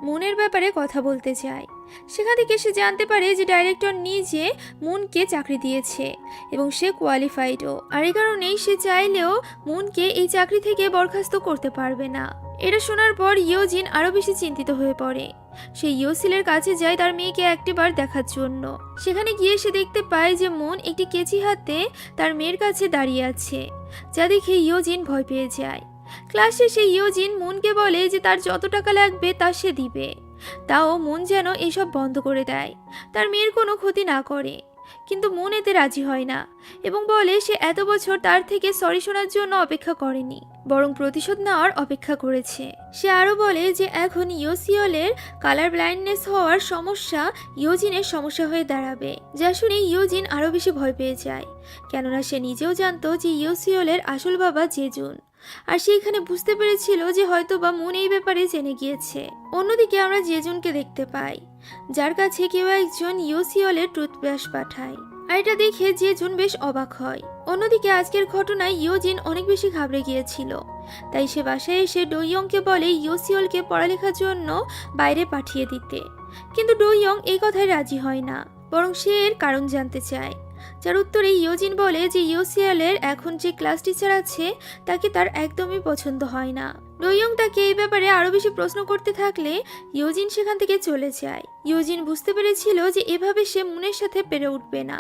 মুনের ব্যাপারে কথা বলতে যায়। সেখান থেকে সে জানতে পারে যে ডাইরেক্টর নিজে মুনকে চাকরি দিয়েছে এবং সে কোয়ালিফাইডও, আর এই কারণেই সে চাইলেও মুনকে এই চাকরি থেকে বরখাস্ত করতে পারবে না। এটা শোনার পর ইয়োজিন আরো বেশি চিন্তিত হয়ে পড়ে। সে ইয়োসিলের কাছে যায় তার মেয়েকে একটিবার দেখার জন্য। সেখানে গিয়ে সে দেখতে পায় যে মুন একটি কেচি হাতে তার মেয়ের কাছে দাঁড়িয়ে আছে, যা দেখে ইয়োজিন ভয় পেয়ে যায়। ক্লাস শেষে ইয়োজিন মুনকে বলে যে তার যত টাকা লাগবে তা সে দিবে, তাও মুন যেন এসব বন্ধ করে দেয়, তার মেয়ের কোনো ক্ষতি না করে। কিন্তু মুন এতে রাজি হয় না এবং বলে সে এত বছর তার থেকে সরি শোনার জন্য অপেক্ষা করেনি, বরং প্রতিশোধ নেওয়ার অপেক্ষা করেছে। সে আরও বলে যে এখন ইয়োসিওলের কালার ব্লাইন্ডনেস হওয়ার সমস্যা ইয়োজিনের সমস্যা হয়ে দাঁড়াবে, যা শুনে ইয়োজিন আরও বেশি ভয় পেয়ে যায়, কেননা সে নিজেও জানতো যে ইয়োসিওলের আসল বাবা জেজুন, আর সে এখানে বুঝতে পেরেছিল যে হয়তো বা মুন এই ব্যাপারে জেনে গিয়েছে। অন্যদিকে আমরা জেজুনকে দেখতে পাই, যার কাছে কেউ একজন ইয়োসিওলের টুথব্রাশ পাঠায়, আর এটা দেখে জেজুন বেশ অবাক হয়। অন্যদিকে আজকের ঘটনায় ইয়োজিন অনেক বেশি ঘাবড়ে গিয়েছিল, তাই সে বাসায় এসে ডোইয়ংকে বলে ইয়োসিওলকে পড়ালেখার জন্য বাইরে পাঠিয়ে দিতে। কিন্তু ডোইয়ং এই কথায় রাজি হয় না, বরং সে এর কারণ জানতে চায়, যার উত্তরে ইয়োজিন বলে যে ইয়োসিওলের এখন যে ক্লাস টিচার আছে তাকে তার একদমই পছন্দ হয় না। ডোইয়ং তাকে এই ব্যাপারে আরো বেশি প্রশ্ন করতে থাকলে ইয়োজিন সেখান থেকে চলে যায়। ইয়োজিন বুঝতে পেরেছিল যে এভাবে সে মুনের সাথে পেরে উঠবে না,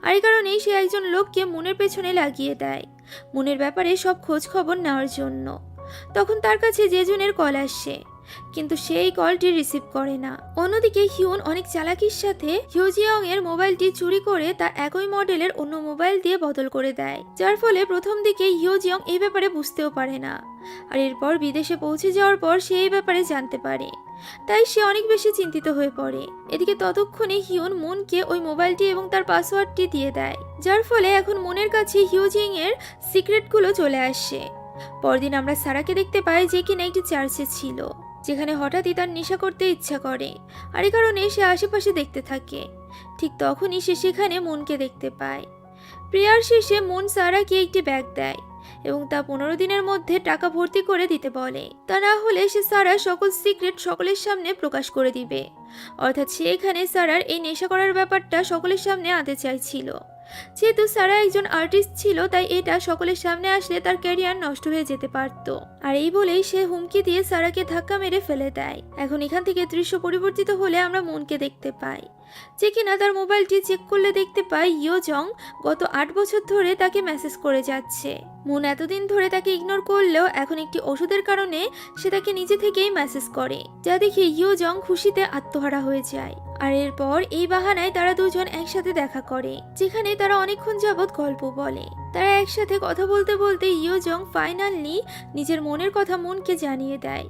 আর এই কারণেই সে একজন লোককে মুনের পেছনে লাগিয়ে দেয় মুনের ব্যাপারে সব খোঁজ খবর নেওয়ার জন্য। তখন তার কাছে জেজুনের কল আসে, কিন্তু সেই কলটি রিসিভ করে না। অন্যদিকে হিউন অনেক চালাকির সাথে হিয়োজিয়ং এর মোবাইলটি চুরি করে তা একই মডেলের অন্য মোবাইল দিয়ে বদল করে দেয়, যার ফলে প্রথম দিকে হিয়োজিয়ং এই ব্যাপারে বুঝতেও পারে না, আর এরপর বিদেশে পৌঁছে যাওয়ার পর সে এই ব্যাপারে জানতে পারে, তাই সে অনেক বেশি চিন্তিত হয়ে পড়ে। এদিকে ততক্ষণে হিউন মুনকে ওই মোবাইলটি এবং তার পাসওয়ার্ডটি দিয়ে দেয়, যার ফলে এখন মুনের কাছে হিয়োজিং এর সিক্রেটগুলো চলে আসে। পরদিন আমরা সারাকে দেখতে পাই, যে কিনা একটি চার্চে ছিল, যেখানে হঠাৎই তার নেশা করতে ইচ্ছা করে, আর এই কারণে সে আশেপাশে দেখতে থাকে। ঠিক তখনই সে সেখানে মুনকে দেখতে পায়। প্রেয়ার শেষে মুন সারাকে একটি ব্যাগ দেয় এবং তা 15 দিনের মধ্যে টাকা ভর্তি করে দিতে বলে, তা না হলে সে সারা সকল সিক্রেট সকলের সামনে প্রকাশ করে দিবে। অর্থাৎ সে এখানে সারার এই নেশা করার ব্যাপারটা সকলের সামনে আনতে চাইছিল। যেহেতু সারা একজন আর্টিস্ট ছিল, তাই এটা সকলের সামনে আসলে তার ক্যারিয়ার নষ্ট হয়ে যেতে পারত, আর এই বলেই সে হুমকি দিয়ে সারাকে ধাক্কা মেরে ফেলে দেয়। এখন এখান থেকে দৃশ্য পরিবর্তিত হলে আমরা মুনকে দেখতে পাই, যে কিনা তার মোবাইলটি চেক করলে দেখতে পাই ইয়োজং গত 8 বছর ধরে তাকে মেসেজ করে যাচ্ছে। মুন এতদিন ধরে তাকে ইগনোর করলেও এখন একটি ওষুধের কারণে সে তাকে নিজে থেকেই মেসেজ করে, যা দেখে ইয়োজং খুশিতে আত্মহারা হয়ে যায়। আর এরপর এই বাহানায় তারা দুজন একসাথে দেখা করে, যেখানে তারা অনেকক্ষণ যাবৎ গল্প বলে। তারা একসাথে কথা বলতে বলতে ইয়োজং ফাইনালি নিজের মনের কথা মুনকে জানিয়ে দেয়।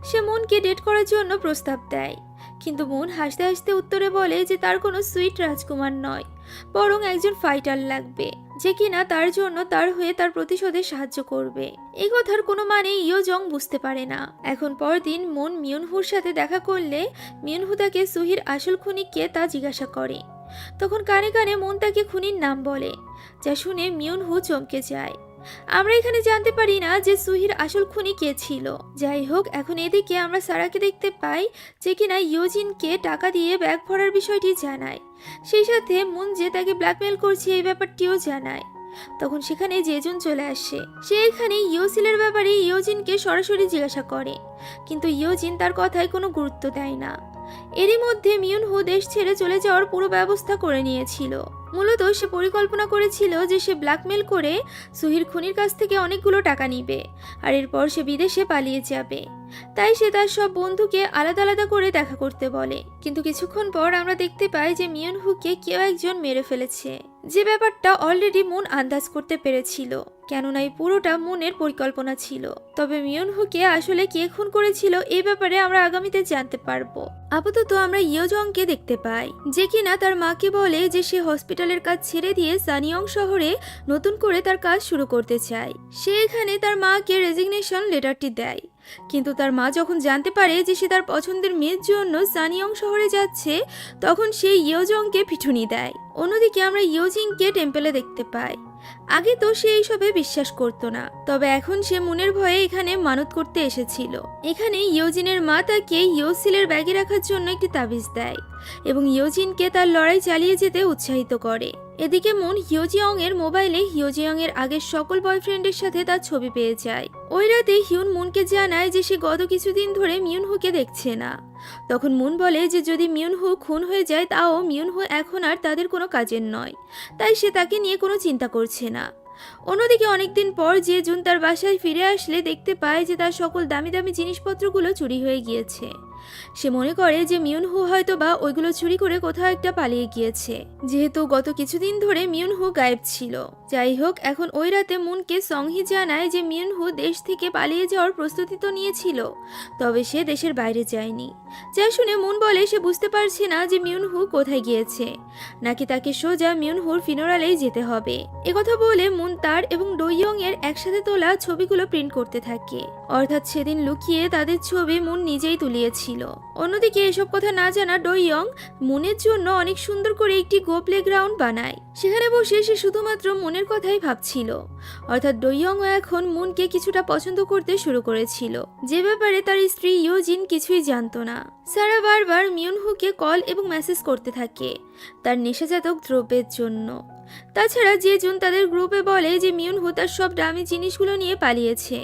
সে মুনকে ডেট করার জন্য প্রস্তাব দেয়, কিন্তু মুন হাসতে হাসতে উত্তরে বলে যে তার কোনো সুইট রাজকুমার নয়, বরং একজন ফাইটার লাগবে, যে কিনা তার জন্য তার হয়ে তার প্রতিশোধে সাহায্য করবে। এই কথার কোনো মানে ইয়োজং বুঝতে পারে না। এখন পরদিন মুন মিয়নহুর সাথে দেখা করলে মিয়নহু তাকে সুহির আসল খুনি কে তা জিজ্ঞাসা করে। তখন কানে কানে মুন তাকে খুনির নাম বলে, যা শুনে মিয়নহু চমকে যায়। আমরা এখানে জানতে পারি না যে সুহির আসল খুনি কে ছিল। যাই হোক, এখন এদিকে আমরা সারাকে দেখতে পাই, যে কিনা ইয়োজিনকে টাকা দিয়ে ব্যাগ ভরার বিষয়টি জানায়, সেই সাথে মুন যে তাকে ব্ল্যাকমেল করছে এই ব্যাপারটিও জানায়। তখন সেখানে জেজুন চলে আসে। সে এখানে ইয়োসিলের ব্যাপারে ইয়োজিনকে সরাসরি জিজ্ঞাসা করে, কিন্তু ইয়োজিন তার কথায় কোনো গুরুত্ব দেয় না। এরই মধ্যে মিয়নহু দেশ ছেড়ে চলে যাওয়ার পুরো ব্যবস্থা করে নিয়েছিল। মূলত সে পরিকল্পনা করেছিল যে সে ব্ল্যাকমেল করে সুহির খুনির কাছ থেকে অনেকগুলো টাকা নিবে, আর এরপর সে বিদেশে পালিয়ে যাবে। তাই সে তার সব বন্ধুকে আলাদা আলাদা করে দেখা করতে বলে। কিন্তু কিছুক্ষণ পর আমরা দেখতে পাই যে মিয়নহুকে কেউ একজন মেরে ফেলেছে, যে ব্যাপারটা অলরেডি মুন আন্দাজ করতে পেরেছিল, কেননা এই পুরোটা মুনের পরিকল্পনা ছিল। তবে মিয়নহুকে আসলে কে খুন করেছিল এই ব্যাপারে আমরা আগামীতে জানতে পারবো। আপাতত আমরা ইয়োজংকে দেখতে পাই, যে কিনা তার মাকে বলে যে সে হসপিটালের কাজ ছেড়ে দিয়ে সানিয়ং শহরে নতুন করে তার কাজ শুরু করতে চায়। সে এখানে তার মাকে রেজিগনেশন লেটারটি দেয়, কিন্তু তার মা যখন জানতে পারে যে সে তার পছন্দের মেয়ের জন্য সানিয়ং শহরে যাচ্ছে, তখন সে ইয়োজংকে পিটুনি দেয়। অন্যদিকে আমরা ইয়োজিংকে টেম্পলে দেখতে পাই। আগে তো সে এইসবে বিশ্বাস করতো না, তবে এখন সে মুনের ভয়ে এখানে মানত করতে এসেছিল। এখানে ইয়োজিনের মা তাকে ইয়োসিলের ব্যাগে রাখার জন্য একটি তাবিজ দেয় এবং ইয়োজিনকে তার লড়াই চালিয়ে যেতে উৎসাহিত করে। এদিকে মুন হিয়োজিয়ং এর মোবাইলে হিয়োজিয়ং এর আগের সকল বয়ফ্রেন্ডের সাথে তার ছবি পেয়ে যায়। ওই রাতে হিউন মুনকে জানায় যে সে গত কিছুদিন ধরে মিয়নহুকে দেখছে না। তখন মুন বলে যে যদি মিয়নহু খুন হয়ে যায় তাও মিয়নহু এখন আর তাদের কোনো কাজের নয়, তাই সে তাকে নিয়ে কোনো চিন্তা করছে না। অন্যদিকে অনেকদিন পর জেজুন তার বাসায় ফিরে আসলে দেখতে পায় যে তার সকল দামি দামি জিনিসপত্রগুলো চুরি হয়ে গিয়েছে। সে মনে করে যে মিয়নহু হয়তো বা ওইগুলো চুরি করে কোথাও একটা পালিয়ে গিয়েছে, যেহেতু গত কিছুদিন ধরে মিয়নহু গায়েব ছিল। যাই হোক, এখন ওই রাতে মুনকে সংহি জানায় যে মিয়নহু দেশ থেকে পালিয়ে যাওয়ার প্রস্তুতি তো নিয়েছিল, তবে সে দেশের বাইরে যায়নি। যা শুনে মুন বলে সে বুঝতে পারছে না যে মিয়নহু কোথায় গিয়েছে, নাকি তাকে সোজা মিয়নহুর ফিনোরালেই যেতে হবে। একথা বলে মুন তার এবং ডোইয়ং এর একসাথে তোলা ছবিগুলো প্রিন্ট করতে থাকে, অর্থাৎ সেদিন লুকিয়ে তাদের ছবি মুন নিজেই তুলিয়েছিল। অন্যদিকে এসব কথা না জানা ডোইয়ং মুনের জন্য অনেক সুন্দর করে একটি গো প্লে গ্রাউন্ড বানায়। সেখানে বসে সে শুধুমাত্র মুনের কথাই ভাবছিল, অর্থাৎ ডোইয়ং এখন মুনকে কিছুটা পছন্দ করতে শুরু করেছিল, যে ব্যাপারে তার স্ত্রী ইয়োজিন কিছুই জানতো না। সারা বারবার মিয়নহুকে কল এবং মেসেজ করতে থাকে তার নেশাজাতক দ্রব্যের জন্য। তাছাড়া জেজুন তাদের গ্রুপে বলে যে মিয়নহু তার সব দামি জিনিসগুলো নিয়ে পালিয়েছে।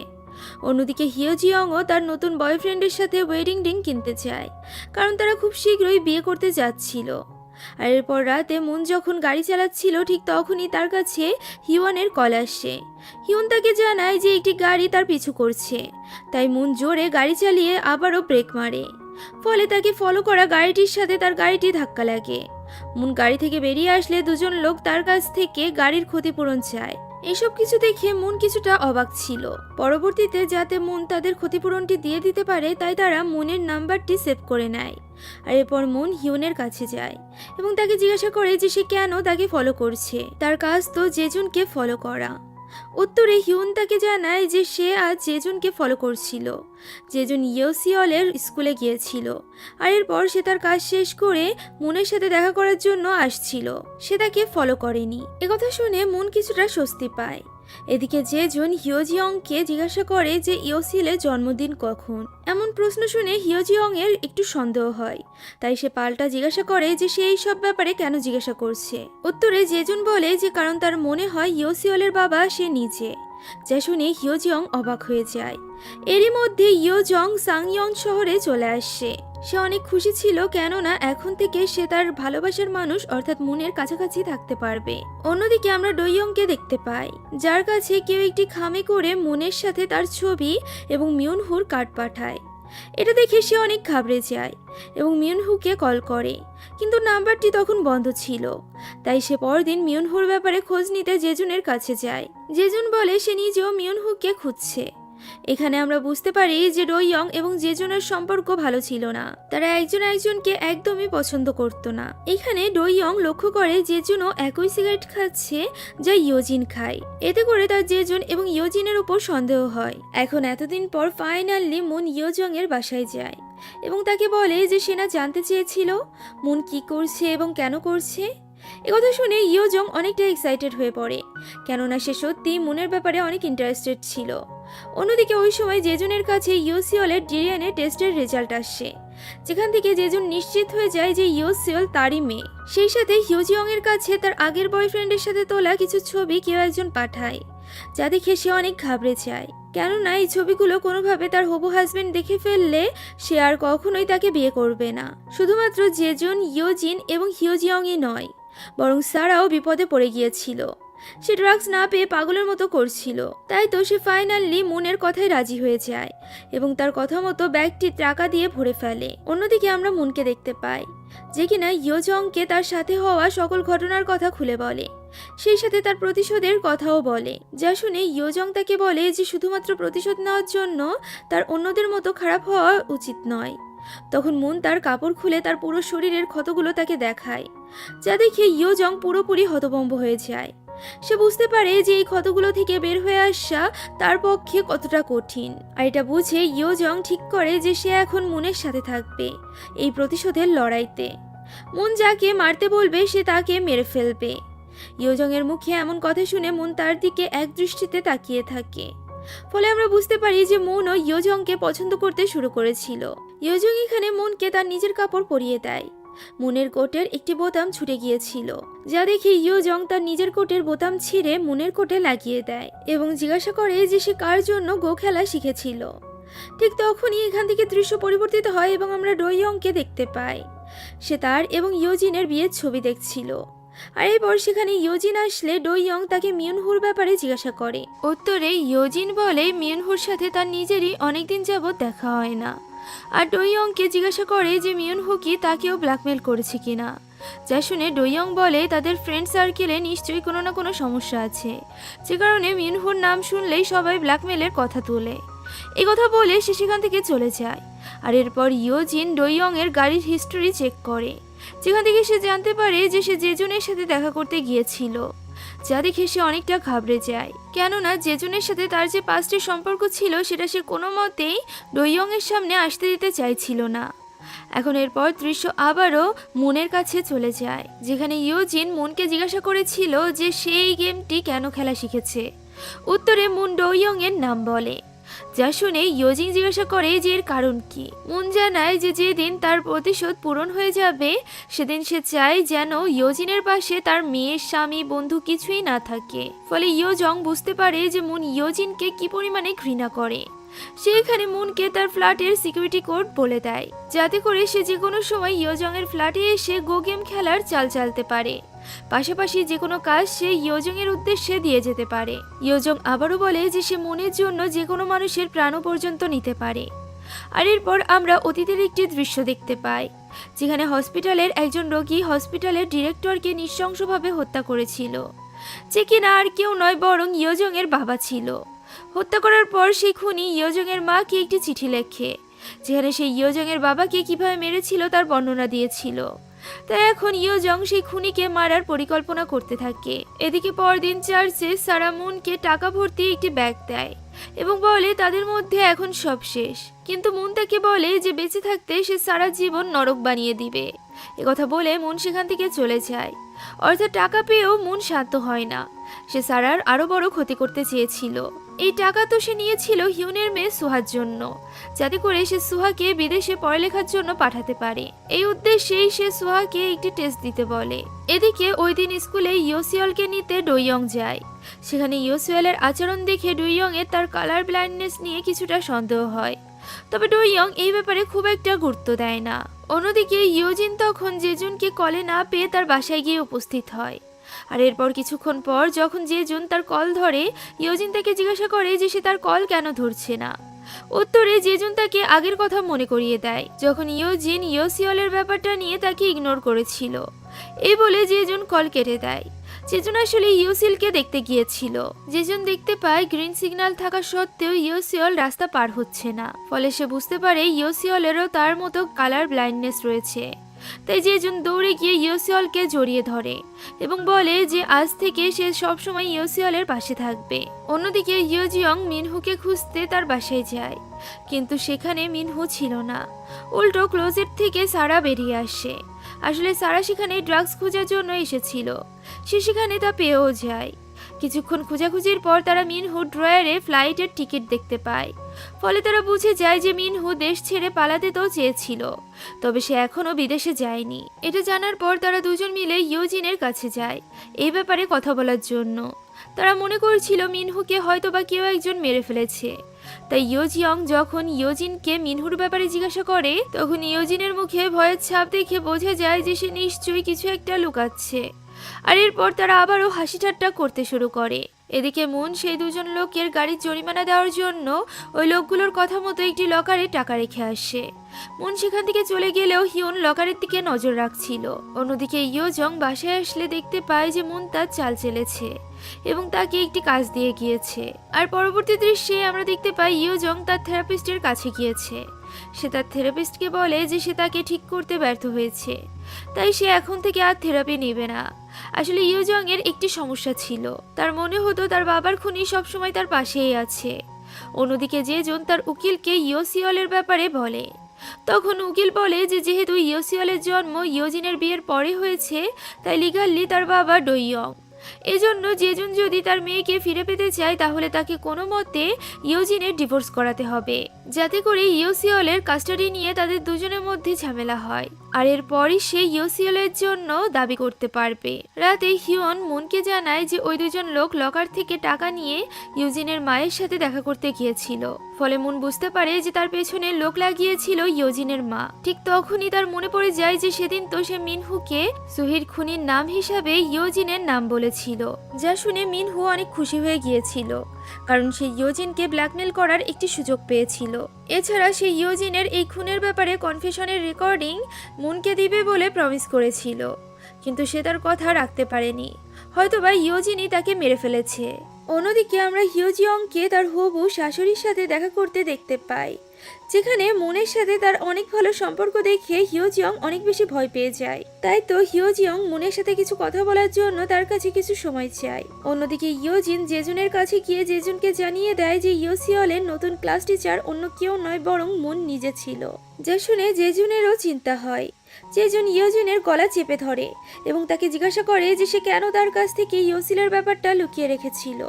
অন্যদিকে হিয়োজিয়ংও তার নতুন বয়ফ্রেন্ডের সাথে ওয়েডিং রিং কিনতে চায়, কারণ তারা খুব শীঘ্রই বিয়ে করতে যাচ্ছিল। আর এরপর রাতে মুন যখন গাড়ি চালাচ্ছিল ঠিক তখনই তার কাছে হিওয়ানের কল আসে। হিউন তাকে জানায় যে একটি গাড়ি তার পিছু করছে, তাই মুন জোরে গাড়ি চালিয়ে আবারও ব্রেক মারে, ফলে তাকে ফলো করা গাড়িটির সাথে তার গাড়িটি ধাক্কা লাগে। মুন গাড়ি থেকে বেরিয়ে আসলে দুজন লোক তার কাছ থেকে গাড়ির ক্ষতিপূরণ চায়। এসব কিছু দেখে মুন কিছুটা অবাক ছিল। পরবর্তীতে যাতে মুন তাদের ক্ষতিপূরণটি দিয়ে দিতে পারে তাই তারা মুনের নাম্বারটি সেভ করে নেয়। আর এরপর মুন হিউনের কাছে যায় এবং তাকে জিজ্ঞাসা করে যে সে কেন তাকে ফলো করছে, তার কাজ তো জেজুনকে ফলো করা। উত্তরে হিউন তাকে জানায় যে সে আজ জেজুনকে ফলো করছিল। জেজুন ইয়োসিওলের স্কুলে গিয়েছিল, আর এরপর সে তার কাজ শেষ করে মুনের সাথে দেখা করার জন্য আসছিল, সে তাকে ফলো করেনি। একথা শুনে মুন কিছুটা স্বস্তি পায়। এদিকে জেজুন হিয়োজিয়ংকে জিজ্ঞাসা করে যে ইয়োসিলের জন্মদিন কখন। এমন প্রশ্ন শুনে হিয়োজিয়ং এর একটু সন্দেহ হয়, তাই সে পাল্টা জিজ্ঞাসা করে যে সে এই সব ব্যাপারে কেন জিজ্ঞাসা করছে। উত্তরে জেজুন বলে যে কারণ তার মনে হয় ইয়োসিওলের বাবা সে নিজে। যা শুনে হিয়োজিয়ং অবাক হয়ে যায়। এরই মধ্যে ইয়োজং সাংইয়ং শহরে চলে আসে। সে অনেক খুশি ছিল, কেননা এখন থেকে সে তার ভালোবাসার মানুষ অর্থাৎ মুনের কাছাকাছি থাকতে পারবে। অন্যদিকে আমরা ডোইয়ংকে দেখতে পাই, যার কাছে কেউ একটি খামে করে মুনের সাথে তার ছবি এবং মিয়নহুর কার্ড পাঠায়। এটা দেখে সে অনেক ঘাবড়ে যায় এবং মিয়নহুকে কল করে, কিন্তু নাম্বারটি তখন বন্ধ ছিল। তাই সে পরদিন মিয়নহুর ব্যাপারে খোঁজ নিতে জেজুনের কাছে যায়। জেজুন বলে সে নিজেও মিয়নহুকে খুঁজছে। এখানে আমরা বুঝতে পারি যে ডোইয়ং এবং জেজুনের সম্পর্ক ভালো ছিল না, তারা একজন একজনকে একদমই পছন্দ করতো না। এখানে ডোইয়ং লক্ষ্য করে জেজুনও একই সিগারেট খাচ্ছে যা ইয়োজিন খায়। এতে করে তার জেজুন এবং ইয়োজিনের উপর সন্দেহ হয়। এখন এতদিন পর ফাইনালি মুন ইয়োজং এর বাসায় যায় এবং তাকে বলে যে সে না জানতে চেয়েছিল মুন কি করছে এবং কেন করছে। একথা শুনে ইয়োজং অনেকটা এক্সাইটেড হয়ে পড়ে, কেননা সে সত্যি মুনের ব্যাপারে অনেক ইন্টারেস্টেড ছিল। অন্যদিকে ওই সময় জেজুনের কাছে ইয়োসিওলের ডিএনএ টেস্টের রেজাল্ট আসে, যেখান থেকে জেজুন নিশ্চিত হয়ে যায় যে ইয়োসিওল তারই মেয়ে। সেই সাথে হিয়োজিয়ং এর কাছে তার আগের বয়ফ্রেন্ডের সাথে তোলা কিছু ছবি কেউ একজন পাঠায়, যা দেখে সে অনেক ঘাবড়ে যায়, কেননা এই ছবিগুলো কোনোভাবে তার হবু হাজবেন্ড দেখে ফেললে সে আর কখনোই তাকে বিয়ে করবে না। শুধুমাত্র জেজুন, ইয়োজিন এবং হিয়োজিয়ংই নয়, বরং সারাও বিপদে পড়ে গিয়েছিল। সে ড্রাগস না পেয়ে পাগলের মতো করছিল, তাই তো সে ফাইনালি মুনের কথায় রাজি হয়ে যায় এবং তার কথা মতো ব্যাগটি টাকা দিয়ে ভরে ফেলে। অন্যদিকে আমরা মুনকে দেখতে পাই, যে কিনা ইয়োজংকে তার সাথে হওয়া সকল ঘটনার কথা খুলে বলে, সেই সাথে তার প্রতিশোধের কথাও বলে। যা শুনে ইয়োজং তাকে বলে যে শুধুমাত্র প্রতিশোধ নেওয়ার জন্য তার অন্যদের মতো খারাপ হওয়া উচিত নয়। তখন মুন তার কাপড় খুলে তার পুরো শরীরের ক্ষতগুলো তাকে দেখায়, যা দেখে ইয়োজং পুরোপুরি হতভম্ব হয়ে যায়। সে বুঝতে পারে যে এই ক্ষতগুলো থেকে বের হয়ে আসা তার পক্ষে কতটা কঠিন, আর এটা বুঝে ইয়োজং ঠিক করে যে সে এখন মুনের সাথে থাকবে এই প্রতিশোধের লড়াইতে। মুন যাকে মারতে বলবে সে তাকে মেরে ফেলবে। ইয়োজং এর মুখে এমন কথা শুনে মুন তার দিকে এক দৃষ্টিতে তাকিয়ে থাকে। ফলে আমরা বুঝতে পারি যে মুনও ইয়োজংকে পছন্দ করতে শুরু করেছিল। ইয়োজং এখানে মুনকে তার নিজের কাপড় পরিয়ে দেয়। মুনের কোটের একটি বোতাম ছুটে গিয়েছিল, যা দেখে ইয়োজং তার নিজের কোটের বোতাম ছিঁড়ে মুনের কোটে লাগিয়ে দেয় এবং জিজ্ঞাসা করে যে সে কার জন্য গো খেলা শিখেছিল। ঠিক তখনই এখান থেকে দৃশ্য পরিবর্তিত হয় এবং আমরা ডোইয়ংকে দেখতে পাই। সে তার এবং ইয়োজিনের বিয়ের ছবি দেখছিল, আর এরপর সেখানে ইয়োজিন আসলে ডোইয়ং তাকে মিয়নহুর ব্যাপারে জিজ্ঞাসা করে। উত্তরে ইয়োজিন বলে মিয়নহুর সাথে তার নিজেরই অনেকদিন যাবৎ দেখা হয় না, আর ডোইয়ংকে জিজ্ঞাসা করে যে মিয়নহু কি তাকেও ব্ল্যাকমেল করেছে কিনা। যা শুনে ডোইয়ং বলে তাদের ফ্রেন্ড সার্কেলে নিশ্চয়ই কোনো না কোনো সমস্যা আছে, যে কারণে মিয়নহুর নাম শুনলেই সবাই ব্ল্যাকমেলের কথা তোলে। এই কথা বলে সে সেখান থেকে চলে যায়। আর এরপর ইয়োজিন ডোইয়ং এর গাড়ির হিস্টোরি চেক করে, যেখান থেকে সে জানতে পারে যে সে জেজুনের সাথে দেখা করতে গিয়েছিল। যা দেখে সে অনেকটা ঘাবড়ে যায়, কেননা জেজুনের সাথে তার যে পাস্টের সম্পর্ক ছিল সেটা সে কোনো মতেই ডোইয়ং এর সামনে আসতে দিতে চাইছিল না। এখন এরপর দৃশ্য আবারও মুনের কাছে চলে যায়, যেখানে ইয়োজিন মুনকে জিজ্ঞাসা করেছিল যে সে এই গেমটি কেন খেলা শিখেছে। উত্তরে মুন ডোইয়ং এর নাম বলে, যা শুনে ইয়োজিন জিজ্ঞাসা করে যে এর কারণ কি। মুন জানায় যে যেদিন তার প্রতিশোধ পূরণ হয়ে যাবে সেদিন সে চায় যেন ইয়োজিনের পাশে তার মেয়ের স্বামী বন্ধু কিছুই না থাকে। ফলে ইয়োজং বুঝতে পারে যে মুন ইয়োজিনকে কি পরিমাণে ঘৃণা করে। সে এখানে মুনকে তার ফ্ল্যাটের সিকিউরিটি কোড বলে দেয়, যাতে করে সে যে কোনো সময় ইয়োজং এর ফ্ল্যাটে এসে গো গেম খেলার চাল চালতে পারে। পাশাপাশি যে কোনো কাজ সে ইয়োজং এর উদ্দেশ্যে দিয়ে যেতে পারে। ইয়োজং আবারও বলে যে সে মুনের জন্য যে কোনো মানুষের প্রাণ পর্যন্ত নিতে পারে। আর এরপর আমরা অতীতের একটি দৃশ্য দেখতে পাই, যেখানে হসপিটালের একজন রোগী হসপিটালের ডিরেক্টরকে নৃশংসভাবে হত্যা করেছিল, যে কিনা আর কেউ নয় বরং ইয়োজং এর বাবা ছিল। হত্যা করার পর সেই খুনি ইয়োজং এর মাকে একটি চিঠি লেখে, যেখানে সেই ইয়োজং এর বাবাকে কিভাবে মেরেছিল তার বর্ণনা দিয়েছিল। তাই এখন ইয়োজং সেই খুনিকে মারার পরিকল্পনা করতে থাকে। এদিকে পরদিন চার্চে সারা মুনকে টাকা ভর্তি একটি ব্যাগ দেয় এবং বলে তাদের মধ্যে এখন সব শেষ, কিন্তু মুন তাকে বলে যে বেঁচে থাকতে সে সারা জীবন নরক বানিয়ে দিবে। একথা বলে মুন সেখান থেকে চলে যায়। অর্থাৎ টাকা পেয়েও মুন শান্ত হয় না, সে সারার আরো বড় ক্ষতি করতে চেয়েছিল। এই টাকা তো সে নিয়েছিল হিউনের মেয়ে সুহার জন্য, যাতে করে সে সুহাকে বিদেশে পড়ালেখার জন্য পাঠাতে পারে। এই উদ্দেশ্যেই সে সুহাকে একটি টেস্ট দিতে বলে। এদিকে ওই দিন স্কুলে ইয়োসিয়লকে নিতে ডোইয়ং যায়। সেখানে ইয়োসিয়লের আচরণ দেখে ডোইয়ং এর তার কালার ব্লাইন্ডনেস নিয়ে কিছুটা সন্দেহ হয়, তবে ডোইয়ং এই ব্যাপারে খুব একটা গুরুত্ব দেয় না। অন্যদিকে ইয়োজিন তখন জেজুনকে কলে না পেয়ে তার বাসায় গিয়ে উপস্থিত হয়। আর এরপর কিছুক্ষণ পর যখন জেজুন তার কল ধরে, ইয়োজিন তাকে জিজ্ঞাসা করে যে সে তার কল কেন ধরছে না। উত্তরে জেজুন তাকে আগের কথা মনে করিয়ে দেয়, যখন ইয়োজিন ইয়োসিয়লের ব্যাপারটা নিয়ে তাকে ইগনোর করেছিল। এই বলে জেজুন কল কেটে দেয়। জেজুন আসলে ইয়োসিলকে দেখতে গিয়েছিল। জেজুন দেখতে পায় গ্রিন সিগন্যাল থাকা সত্ত্বেও ইয়োসিয়ল রাস্তা পার হচ্ছে না। ফলে সে বুঝতে পারে ইয়োসিয়লেরও তার মতো কালার ব্লাইন্ডনেস রয়েছে। তাই জেজুন দৌড়ে গিয়ে ইয়োসিয়লকে জড়িয়ে ধরে এবং বলে যে আজ থেকে সে সবসময় ইয়োসিয়লের পাশে থাকবে। অন্যদিকে ইয়োজিয়ং মিনহুকে খুঁজতে তার বাসায় যায়, কিন্তু সেখানে মিনহু ছিল না। উল্টো ক্লোজেট থেকে সারা বেরিয়ে আসে। আসলে সারা সেখানে ড্রাগস খোঁজার জন্য এসেছিল। সে সেখানে তা পেয়েও যায়। কিছুক্ষণ খোঁজাখুঁজির পর তারা মিনহু ড্রয়ারে ফ্লাইটের টিকিট দেখতে পায়। ফলে তারা বুঝে যায় যে মিনহু দেশ ছেড়ে পালাতে তো চেয়েছিল, তবে সে এখনো বিদেশে যায়নি। এটা জানার পর তারা দুজন মিলে ইয়োজিনের কাছে যায় এই ব্যাপারে কথা বলার জন্য। তারা মনে করছিল মিনহুকে হয়তো বা কেউ একজন মেরে ফেলেছে। তাই ইয়োজিয়ং যখন ইয়োজিনকে মিনহুর ব্যাপারে জিজ্ঞাসা করে, তখন ইয়োজিনের মুখে ভয়ের ছাপ দেখে বোঝা যায় যে সে নিশ্চয়ই কিছু একটা লুকাচ্ছে। আর এরপর তারা আবারও হাসি ঠাট্টা করতে শুরু করে। এদিকে মুন সেই দুজন লোকের গাড়ির জরিমানা দেওয়ার জন্য ওই লোকগুলোর কথা মতো একটি লকারে টাকা রেখে আসে। মুন সেখান থেকে চলে গেলেও হিউন লকারের দিকে নজর রাখছিল। অন্যদিকে ইয়োজং বাসায় আসলে দেখতে পায় যে মুন তার চাল চেলেছে এবং তাকে একটি কাজ দিয়ে গিয়েছে। আর পরবর্তী দৃশ্যে আমরা দেখতে পাই ইয়োজং তার থেরাপিস্টের কাছে গিয়েছে। সে তার থেরাপিস্টকে বলে যে সে তাকে ঠিক করতে ব্যর্থ হয়েছে, তাই সে এখন থেকে আর থেরাপি নেবে না। আসলে ইয়োজং এর একটি সমস্যা ছিল, তার মনে হতো তার বাবার খুনি সবসময় তার পাশেই আছে। অন্যদিকে যেজন তার উকিলকে ইয়োসিওলের ব্যাপারে বলে, তখন উকিল বলে যে যেহেতু ইয়োসিওলের জন্ম ইয়োজিনের বিয়ের পরে হয়েছে, তাই লিগালি তার বাবা ডোইয়ং। এজন্য যেজন যদি তার মেয়েকে ফিরে পেতে চায় তাহলে তাকে কোনো মতে ইয়োজিনের ডিভোর্স করাতে হবে, যাতে করে ইয়োসিওলের কাস্টাডি নিয়ে তাদের দুজনের মধ্যে ঝামেলা হয়। আর এরপরই সে ইয়োসিওলের জন্য দাবি করতে পারবে। রাতে হিয়ন মুনকে জানায় যে ওই দুজন লোক লকার থেকে টাকা নিয়ে ইয়োজিনের মায়ের সাথে দেখা করতে গিয়েছিল। ফলে মুন বুঝতে পারে যে তার পেছনে লোক লাগিয়েছিল ইয়োজিনের মা। ঠিক তখনই তার মনে পড়ে যায় যে সেদিন তো সে মিনহুকে সুহির খুনির নাম হিসাবে ইয়োজিনের নাম বলেছিল, যা শুনে মিনহু অনেক খুশি হয়ে গিয়েছিল, কারণ সে ইয়োজিনকে ব্ল্যাকমেল করার একটি সুযোগ পেয়েছিল। এছাড়া সে ইয়োজিনের এই খুনের ব্যাপারে কনফেশনের রেকর্ডিং মুনকে দিবে বলে প্রমিস করেছিল, কিন্তু সে তার কথা রাখতে পারেনি। হয়তোবা ইয়োজিনই তাকে মেরে ফেলেছে। অন্যদিকে আমরা হিয়োজিয়ংকে তার হবু শাশুড়ির সাথে দেখা করতে দেখতে পাই, যেখানে মুনের সাথে তার অনেক ভালো সম্পর্ক দেখে হিয়োজিয়ং অনেক বেশি ভয় পেয়ে যায়। তাই তো হিয়োজিয়ং মুনের সাথে কিছু কথা বলার জন্য তার কাছে কিছু সময় চায়। অন্যদিকে ইয়োজিন জেজুনের কাছে গিয়ে জেজুনকে জানিয়ে দেয় যে ইয়োসিওলের নতুন ক্লাস টিচার অন্য কেউ নয় বরং মুন নিজে ছিল, যা শুনে জেজুনেরও চিন্তা হয়। জেজুন ইয়োজিনের গলা চেপে ধরে এবং তাকে জিজ্ঞাসা করে যে সে কেন তার কাছ থেকে ইয়োসিলের ব্যাপারটা লুকিয়ে রেখেছিল।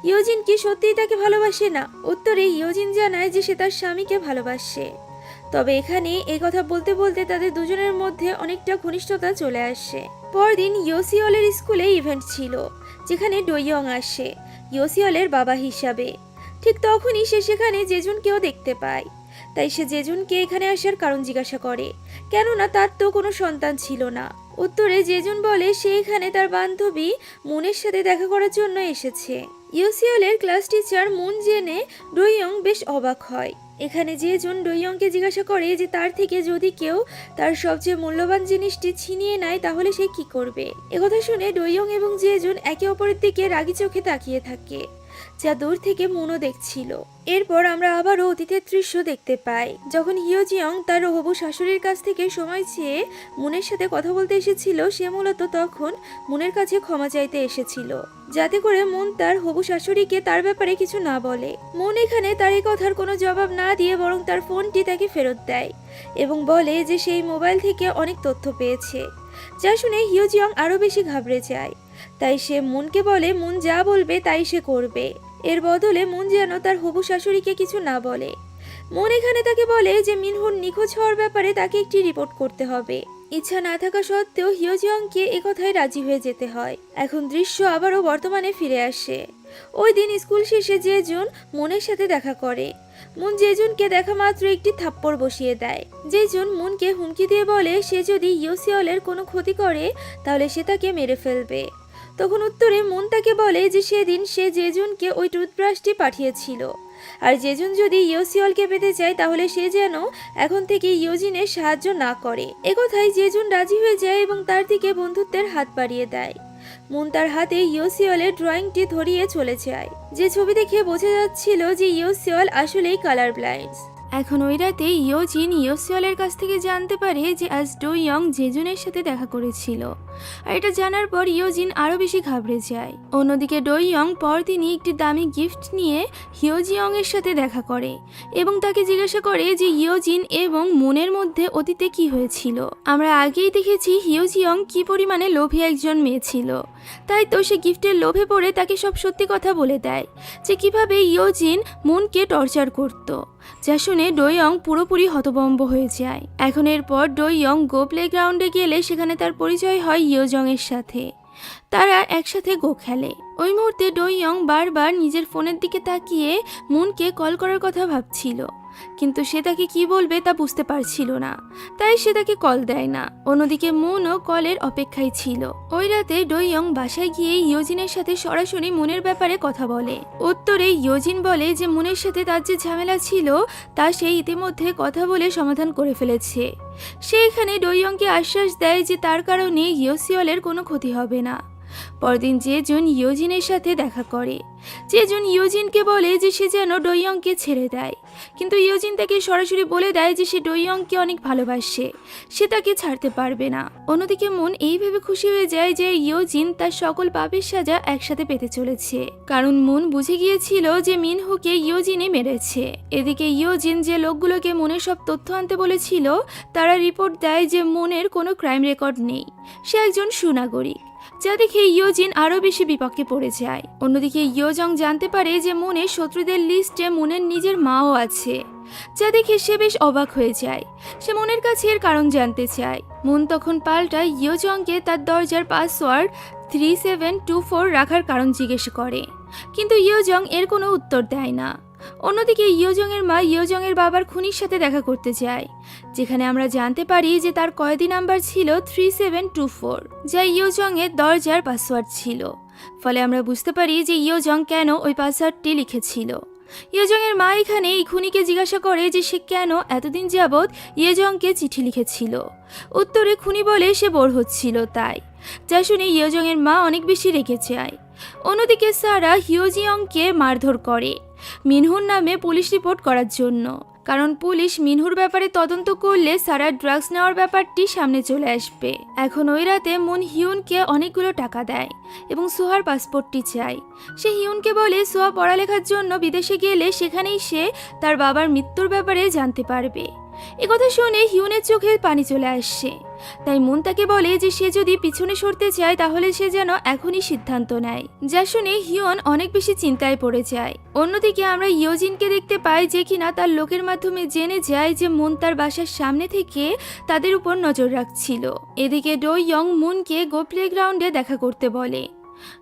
ইয়োজিন কি সত্যিই তাকে ভালোবাসে না? উত্তরে ইয়োজিন জানায় যে সে তার স্বামীকে ভালোবাসে। তবে এখানে এই কথা বলতে বলতে তাদের দুজনের মধ্যে অনেকটা ঘনিষ্ঠতা চলে আসে। পরদিন ইয়োসিওলের স্কুলে ইভেন্ট ছিল, যেখানে ডোইয়ং আসে ইয়োসিওলের বাবা হিসাবে। ঠিক তখনই সে সেখানে জেজুনকেও দেখতে পায়, তাই সে জেজুনকে এখানে আসার কারণ জিজ্ঞাসা করে, কেননা তার তো কোনো সন্তান ছিল না। উত্তরে জেজুন বলে সে এখানে তার বান্ধবী মুনের সাথে দেখা করার জন্য এসেছে। ইয়োসিওলের ক্লাস টিচার মুন জেনে ডোইয়ং বেশ অবাক হয়। এখানে জেজুন ডোইয়ংকে জিজ্ঞাসা করে যে তার থেকে যদি কেউ তার সবচেয়ে মূল্যবান জিনিসটি ছিনিয়ে নেয় তাহলে সে কি করবে। একথা শুনে ডোইয়ং এবং জেজুন একে অপরের দিকে রাগী চোখে তাকিয়ে থাকে, যা দূর থেকে মুনও দেখছিল। এরপর আমরা আবারও অতীতের দৃশ্য দেখতে পাই, যখন হিয়োজিয়ং তার হবু শাশুড়ির কাছ থেকে সময় চেয়ে মুনের সাথে কথা বলতে এসেছিল। সে মূলত তখন মুনের কাছে ক্ষমা চাইতে এসেছিল, যাতে করে মুন তার হবু শাশুড়িকে তার ব্যাপারে কিছু না বলে। মুন এখানে তার এই কথার কোনো জবাব না দিয়ে বরং তার ফোনটি তাকে ফেরত দেয় এবং বলে যে সেই মোবাইল থেকে অনেক তথ্য পেয়েছে, যা শুনে হিয়োজিয়ং আরো বেশি ঘাবড়ে যায়। তাই সে মুনকে বলে মুন যা বলবে তাই সে করবে, এর বদলে মুন যেন তার হবু শাশুড়িকে কিছু না বলে। মুন এখানে তাকে বলে যে মিনহুর নিখোঁজ হওয়ার ব্যাপারে তাকে একটি রিপোর্ট করতে হবে। ইচ্ছা না থাকা সত্ত্বেও হিয়োজিয়ংকে একথায় রাজি হয়ে যেতে হয়। এখন দৃশ্য আবারও বর্তমানে ফিরে আসে। ওই দিন স্কুল শেষে জেজুন মুনের সাথে দেখা করে। মুন জেজুনকে দেখা মাত্র একটি থাপ্পড় বসিয়ে দেয়। জেজুন মুনকে হুমকি দিয়ে বলে সে যদি ইয়োসিওলের কোনো ক্ষতি করে তাহলে সে তাকে মেরে ফেলবে। তখন উত্তরে মুন তাকে বলে যে সেদিন সে জেজুনকে ওই টুথব্রাশটি পাঠিয়েছিল, আর জেজুন যদি ইয়োসিওলকে পেতে চায় তাহলে সে যেন এখন থেকে ইয়োজিনের সাহায্য না করে। একথায় জেজুন রাজি হয়ে যায় এবং তার দিকে বন্ধুত্বের হাত বাড়িয়ে দেয়। মুন তার হাতে ইয়োসিওলের ড্রয়িংটি ধরিয়ে চলে যায়, যে ছবি দেখে বোঝা যাচ্ছিল যে ইয়োসিওল আসলেই কালার ব্লাইন্ড। এখন ওই রাতে ইয়োজিন ইয়োসিওলের কাছ থেকে জানতে পারে যে আজ ডোইয়ং জেজুনের সাথে দেখা করেছিল, আর এটা জানার পর ইয়োজিন আরো বেশি ঘাবড়ে যায়। অন্যদিকে ডোইয়ং পরদিনই একটি দামি গিফট নিয়ে হিয়োজিয়ং এর সাথে দেখা করে এবং তাকে জিজ্ঞাসা করে যে ইয়োজিন এবং মুনের মধ্যে অতীতে কি হয়েছিল। আমরা আগেই দেখেছি হিয়োজিয়ং কি পরিমাণে লোভী একজন মেয়ে ছিল, তাই তো সে গিফটের লোভে পড়ে তাকে সব সত্যি কথা বলে দেয় যে কিভাবে ইয়োজিন মুনকে টর্চার করত, যা শুনে ডোইয়ং পুরোপুরি হতভম্ব হয়ে যায়। এখন এরপর ডোইয়ং গো প্লেগ্রাউন্ডে গেলে সেখানে তার পরিচয় হয় ইয়োজং এর সাথে। তারা একসাথে গো খেলে। ওই মুহূর্তে ডোইয়ং বারবার নিজের ফোনের দিকে তাকিয়ে মুনকে কল করার কথা ভাবছিল, কিন্তু সে তাকে কি বলবে তা বুঝতে পারছিল না, তাই সে তাকে কল দেয় না। অন্যদিকে মুনও কলের অপেক্ষায় ছিল। ওই রাতে ডোইয়ং বাসায় গিয়ে ইয়োজিনের সাথে সরাসরি মুনের ব্যাপারে কথা বলে। উত্তরে ইয়োজিন বলে যে মুনের সাথে তার যে ঝামেলা ছিল তা সে ইতিমধ্যে কথা বলে সমাধান করে ফেলেছে। সে এখানে ডোইয়ংকে আশ্বাস দেয় যে তার কারণে ইয়োসিওলের কোনো ক্ষতি হবে না। পরদিন জেজুন ইয়োজিনের সাথে দেখা করে। জেজুন ইয়োজিনকে বলে যে সে যেন ডোইয়ংকে ছেড়ে দেয়, কিন্তু ইয়োজিন তাকে সরাসরি বলে দেয় যে সে ডোইয়ংকে অনেক ভালোবাসে, সে তাকে ছাড়তে পারবে না। অন্যদিকে মুন এই ভেবে খুশি হয়ে যায় যে ইয়োজিন তার সকল পাপের সাজা একসাথে পেতে চলেছে, কারণ মুন বুঝে গিয়েছিল যে মিনহুকে ইয়োজিনই মেরেছে। এদিকে ইয়োজিন যে লোকগুলোকে মুনের সব তথ্য আনতে বলেছিল তারা রিপোর্ট দেয় যে মুনের কোনো ক্রাইম রেকর্ড নেই, সে একজন সুনাগরিক, যা দেখে ইয়োজিন আরো বেশি বিপক্ষে পড়ে যায়। অন্যদিকে ইয়োজং জানতে পারে যে মুনের শত্রুদের লিস্টে মুনের নিজের মাও আছে, যা দেখে সে বেশ অবাক হয়ে যায়। সে মুনের কাছে এর কারণ জানতে চায়। মুন তখন পাল্টা ইয়োজংকে তার দরজার পাসওয়ার্ড 3724 রাখার কারণ জিজ্ঞেস করে, কিন্তু ইয়োজং এর কোনো উত্তর দেয় না। অন্যদিকে ইয়োজং এর মা ইয়োজং এর বাবার খুনির সাথে দেখা করতে যায়, যেখানে আমরা জানতে পারি যে তার কয়েদি নাম্বার ছিল 3724, যা ইয়োজং এর দরজার পাসওয়ার্ড ছিল। ফলে আমরা বুঝতে পারি যে ইয়োজং কেন ওই পাসওয়ার্ডটি লিখেছিল। ইয়োজং এর মা এখানে এই খুনিকে জিজ্ঞাসা করে যে সে কেন এতদিন যাবৎ ইয়োজংকে চিঠি লিখেছিল। উত্তরে খুনি বলে সে বোর হচ্ছিল তাই, যা শুনে ইয়োজং এর মা অনেক বেশি রেগে যায়। অন্যদিকে সারা হিয়োজিয়ংকে মারধর করে মিনহুর নামে পুলিশ রিপোর্ট করার জন্য, কারণ পুলিশ মিনহুর ব্যাপারে তদন্ত করলে সারা ড্রাগস নেওয়ার ব্যাপারটি সামনে চলে আসবে। এখন ওই রাতে মুন হিউনকে অনেকগুলো টাকা দেয় এবং সোহার পাসপোর্টটি চায়। সে হিউনকে বলে সোহা পড়ালেখার জন্য বিদেশে গেলে সেখানেই সে তার বাবার মৃত্যুর ব্যাপারে জানতে পারবে। একথা শুনে হিউনের চোখে পানি চলে আসছে, তাই মুন তাকে বলে যে সে যদি পিছনে সরতে চায় তাহলে সে যেন এখনই সিদ্ধান্ত নেয়, যা শুনে হিউন অনেক বেশি চিন্তায় পড়ে যায়। অন্যদিকে আমরা ইয়োজিনকে দেখতে পাই যে কিনা তার লোকের মাধ্যমে জেনে যায় যে মুন তার বাসার সামনে থেকে তাদের উপর নজর রাখছিল। এদিকে ডোইয়ং মুনকে গো প্লেগ্রাউন্ডে দেখা করতে বলে।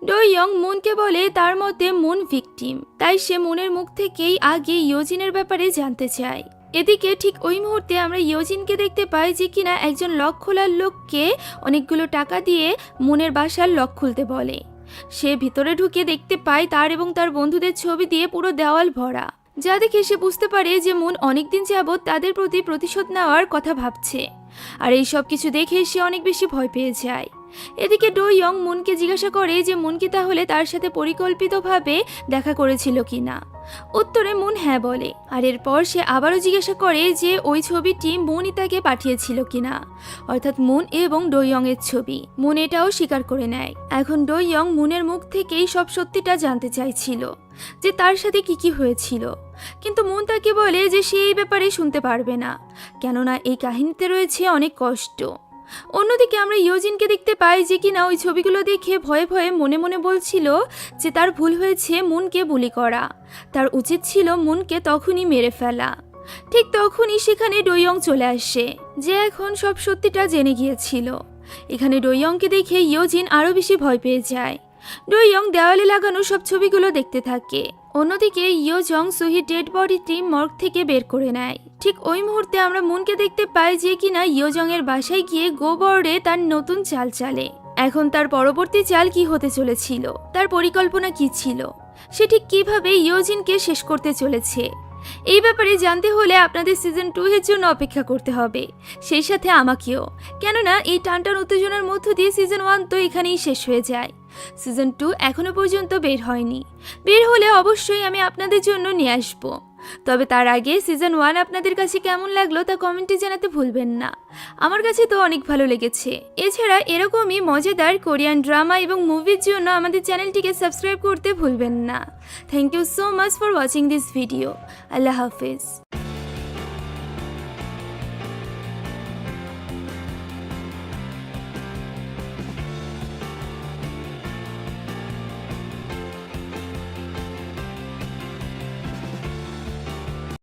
ডোইয়ং মুনকে বলে তার মতে মুন ভিকটিম, তাই সে মুনের মুখ থেকেই আগে ইয়োজিনের ব্যাপারে জানতে চায়। এদিকে ঠিক ওই মুহূর্তে আমরা ইয়োজিনকে দেখতে পাই যে কিনা একজন লক খোলার লোককে অনেকগুলো টাকা দিয়ে মুনের বাসার লক খুলতে বলে। সে ভিতরে ঢুকে দেখতে পায় তার এবং তার বন্ধুদের ছবি দিয়ে পুরো দেওয়াল ভরা, যা দেখে সে বুঝতে পারে যে মুন অনেকদিন যাবৎ তাদের প্রতি প্রতিশোধ নেওয়ার কথা ভাবছে, আর এই সব কিছু দেখে সে অনেক বেশি ভয় পেয়ে যায়। এদিকে ডোইয়ং মুনকে জিজ্ঞাসা করে যে মুন কি তাহলে তার সাথে পরিকল্পিতভাবে দেখা করেছিল কিনা। উত্তরে মুন হ্যাঁ বলে, আর এরপর সে আবারও জিজ্ঞাসা করে যে ওই ছবিটি মুনই তাকে পাঠিয়েছিল কিনা, অর্থাৎ মুন এবং ডোইয়ং এর ছবি। মুন এটাও স্বীকার করে নেয়। এখন ডোইয়ং মুনের মুখ থেকেই সব সত্যিটা জানতে চাইছিল যে তার সাথে কি হয়েছিল, কিন্তু মুন তাকে বলে যে সে এই ব্যাপারে শুনতে পারবে না, কেননা এই কাহিনীতে রয়েছে অনেক কষ্ট। অন্যদিকে আমরা ইয়োজিনকে দেখতে পাই যে কিনা ওই ছবিগুলো দেখে ভয়ে ভয়ে মনে মনে বলছিল যে তার ভুল হয়েছে মুনকে বুলি করা, তার উচিত ছিল মুনকে তখনই মেরে ফেলা। ঠিক তখনই সেখানে ডোইয়ং চলে আসে, যে এখন সব সত্যিটা জেনে গিয়েছিল। এখানে ডোইয়ংকে দেখে ইয়োজিন আরো বেশি ভয় পেয়ে যায়। ডোইয়ং দেওয়ালে লাগানো সব ছবিগুলো দেখতে থাকে। অন্যদিকে ইয়োজং সুহির ডেড বডিটি মর্গ থেকে বের করে নেয়। ঠিক ওই মুহূর্তে আমরা মুনকে দেখতে পাই যে কিনা ইয়োজং এর বাসায় গিয়ে গো বোর্ডে তার নতুন চাল চালে। এখন তার পরবর্তী চাল কি হতে চলেছিল, তার পরিকল্পনা কি ছিল, সে ঠিক কিভাবে ইয়োজিনকে শেষ করতে চলেছে, এই ব্যাপারে জানতে হলে আপনাদের সিজন 2 এর জন্য অপেক্ষা করতে হবে, সেই সাথে আমাকেও, কেননা এই টানটান উত্তেজনার মধ্য দিয়ে সিজন 1 তো এখানেই শেষ হয়ে যায়। সিজন 2 এখনো পর্যন্ত বের হয়নি, বের হলে অবশ্যই আমি আপনাদের জন্য নিয়ে আসবো। তবে তার আগে সিজন 1 আপনাদের কাছে কেমন লাগলো তা কমেন্টে জানাতে ভুলবেন না। আমার কাছে তো অনেক ভালো লেগেছে। এছাড়া এরকমই মজাদার কোরিয়ান ড্রামা এবং মুভির জন্য আমাদের চ্যানেলটিকে সাবস্ক্রাইব করতে ভুলবেন না। Thank you so much for watching this video. আল্লাহ হাফেজ।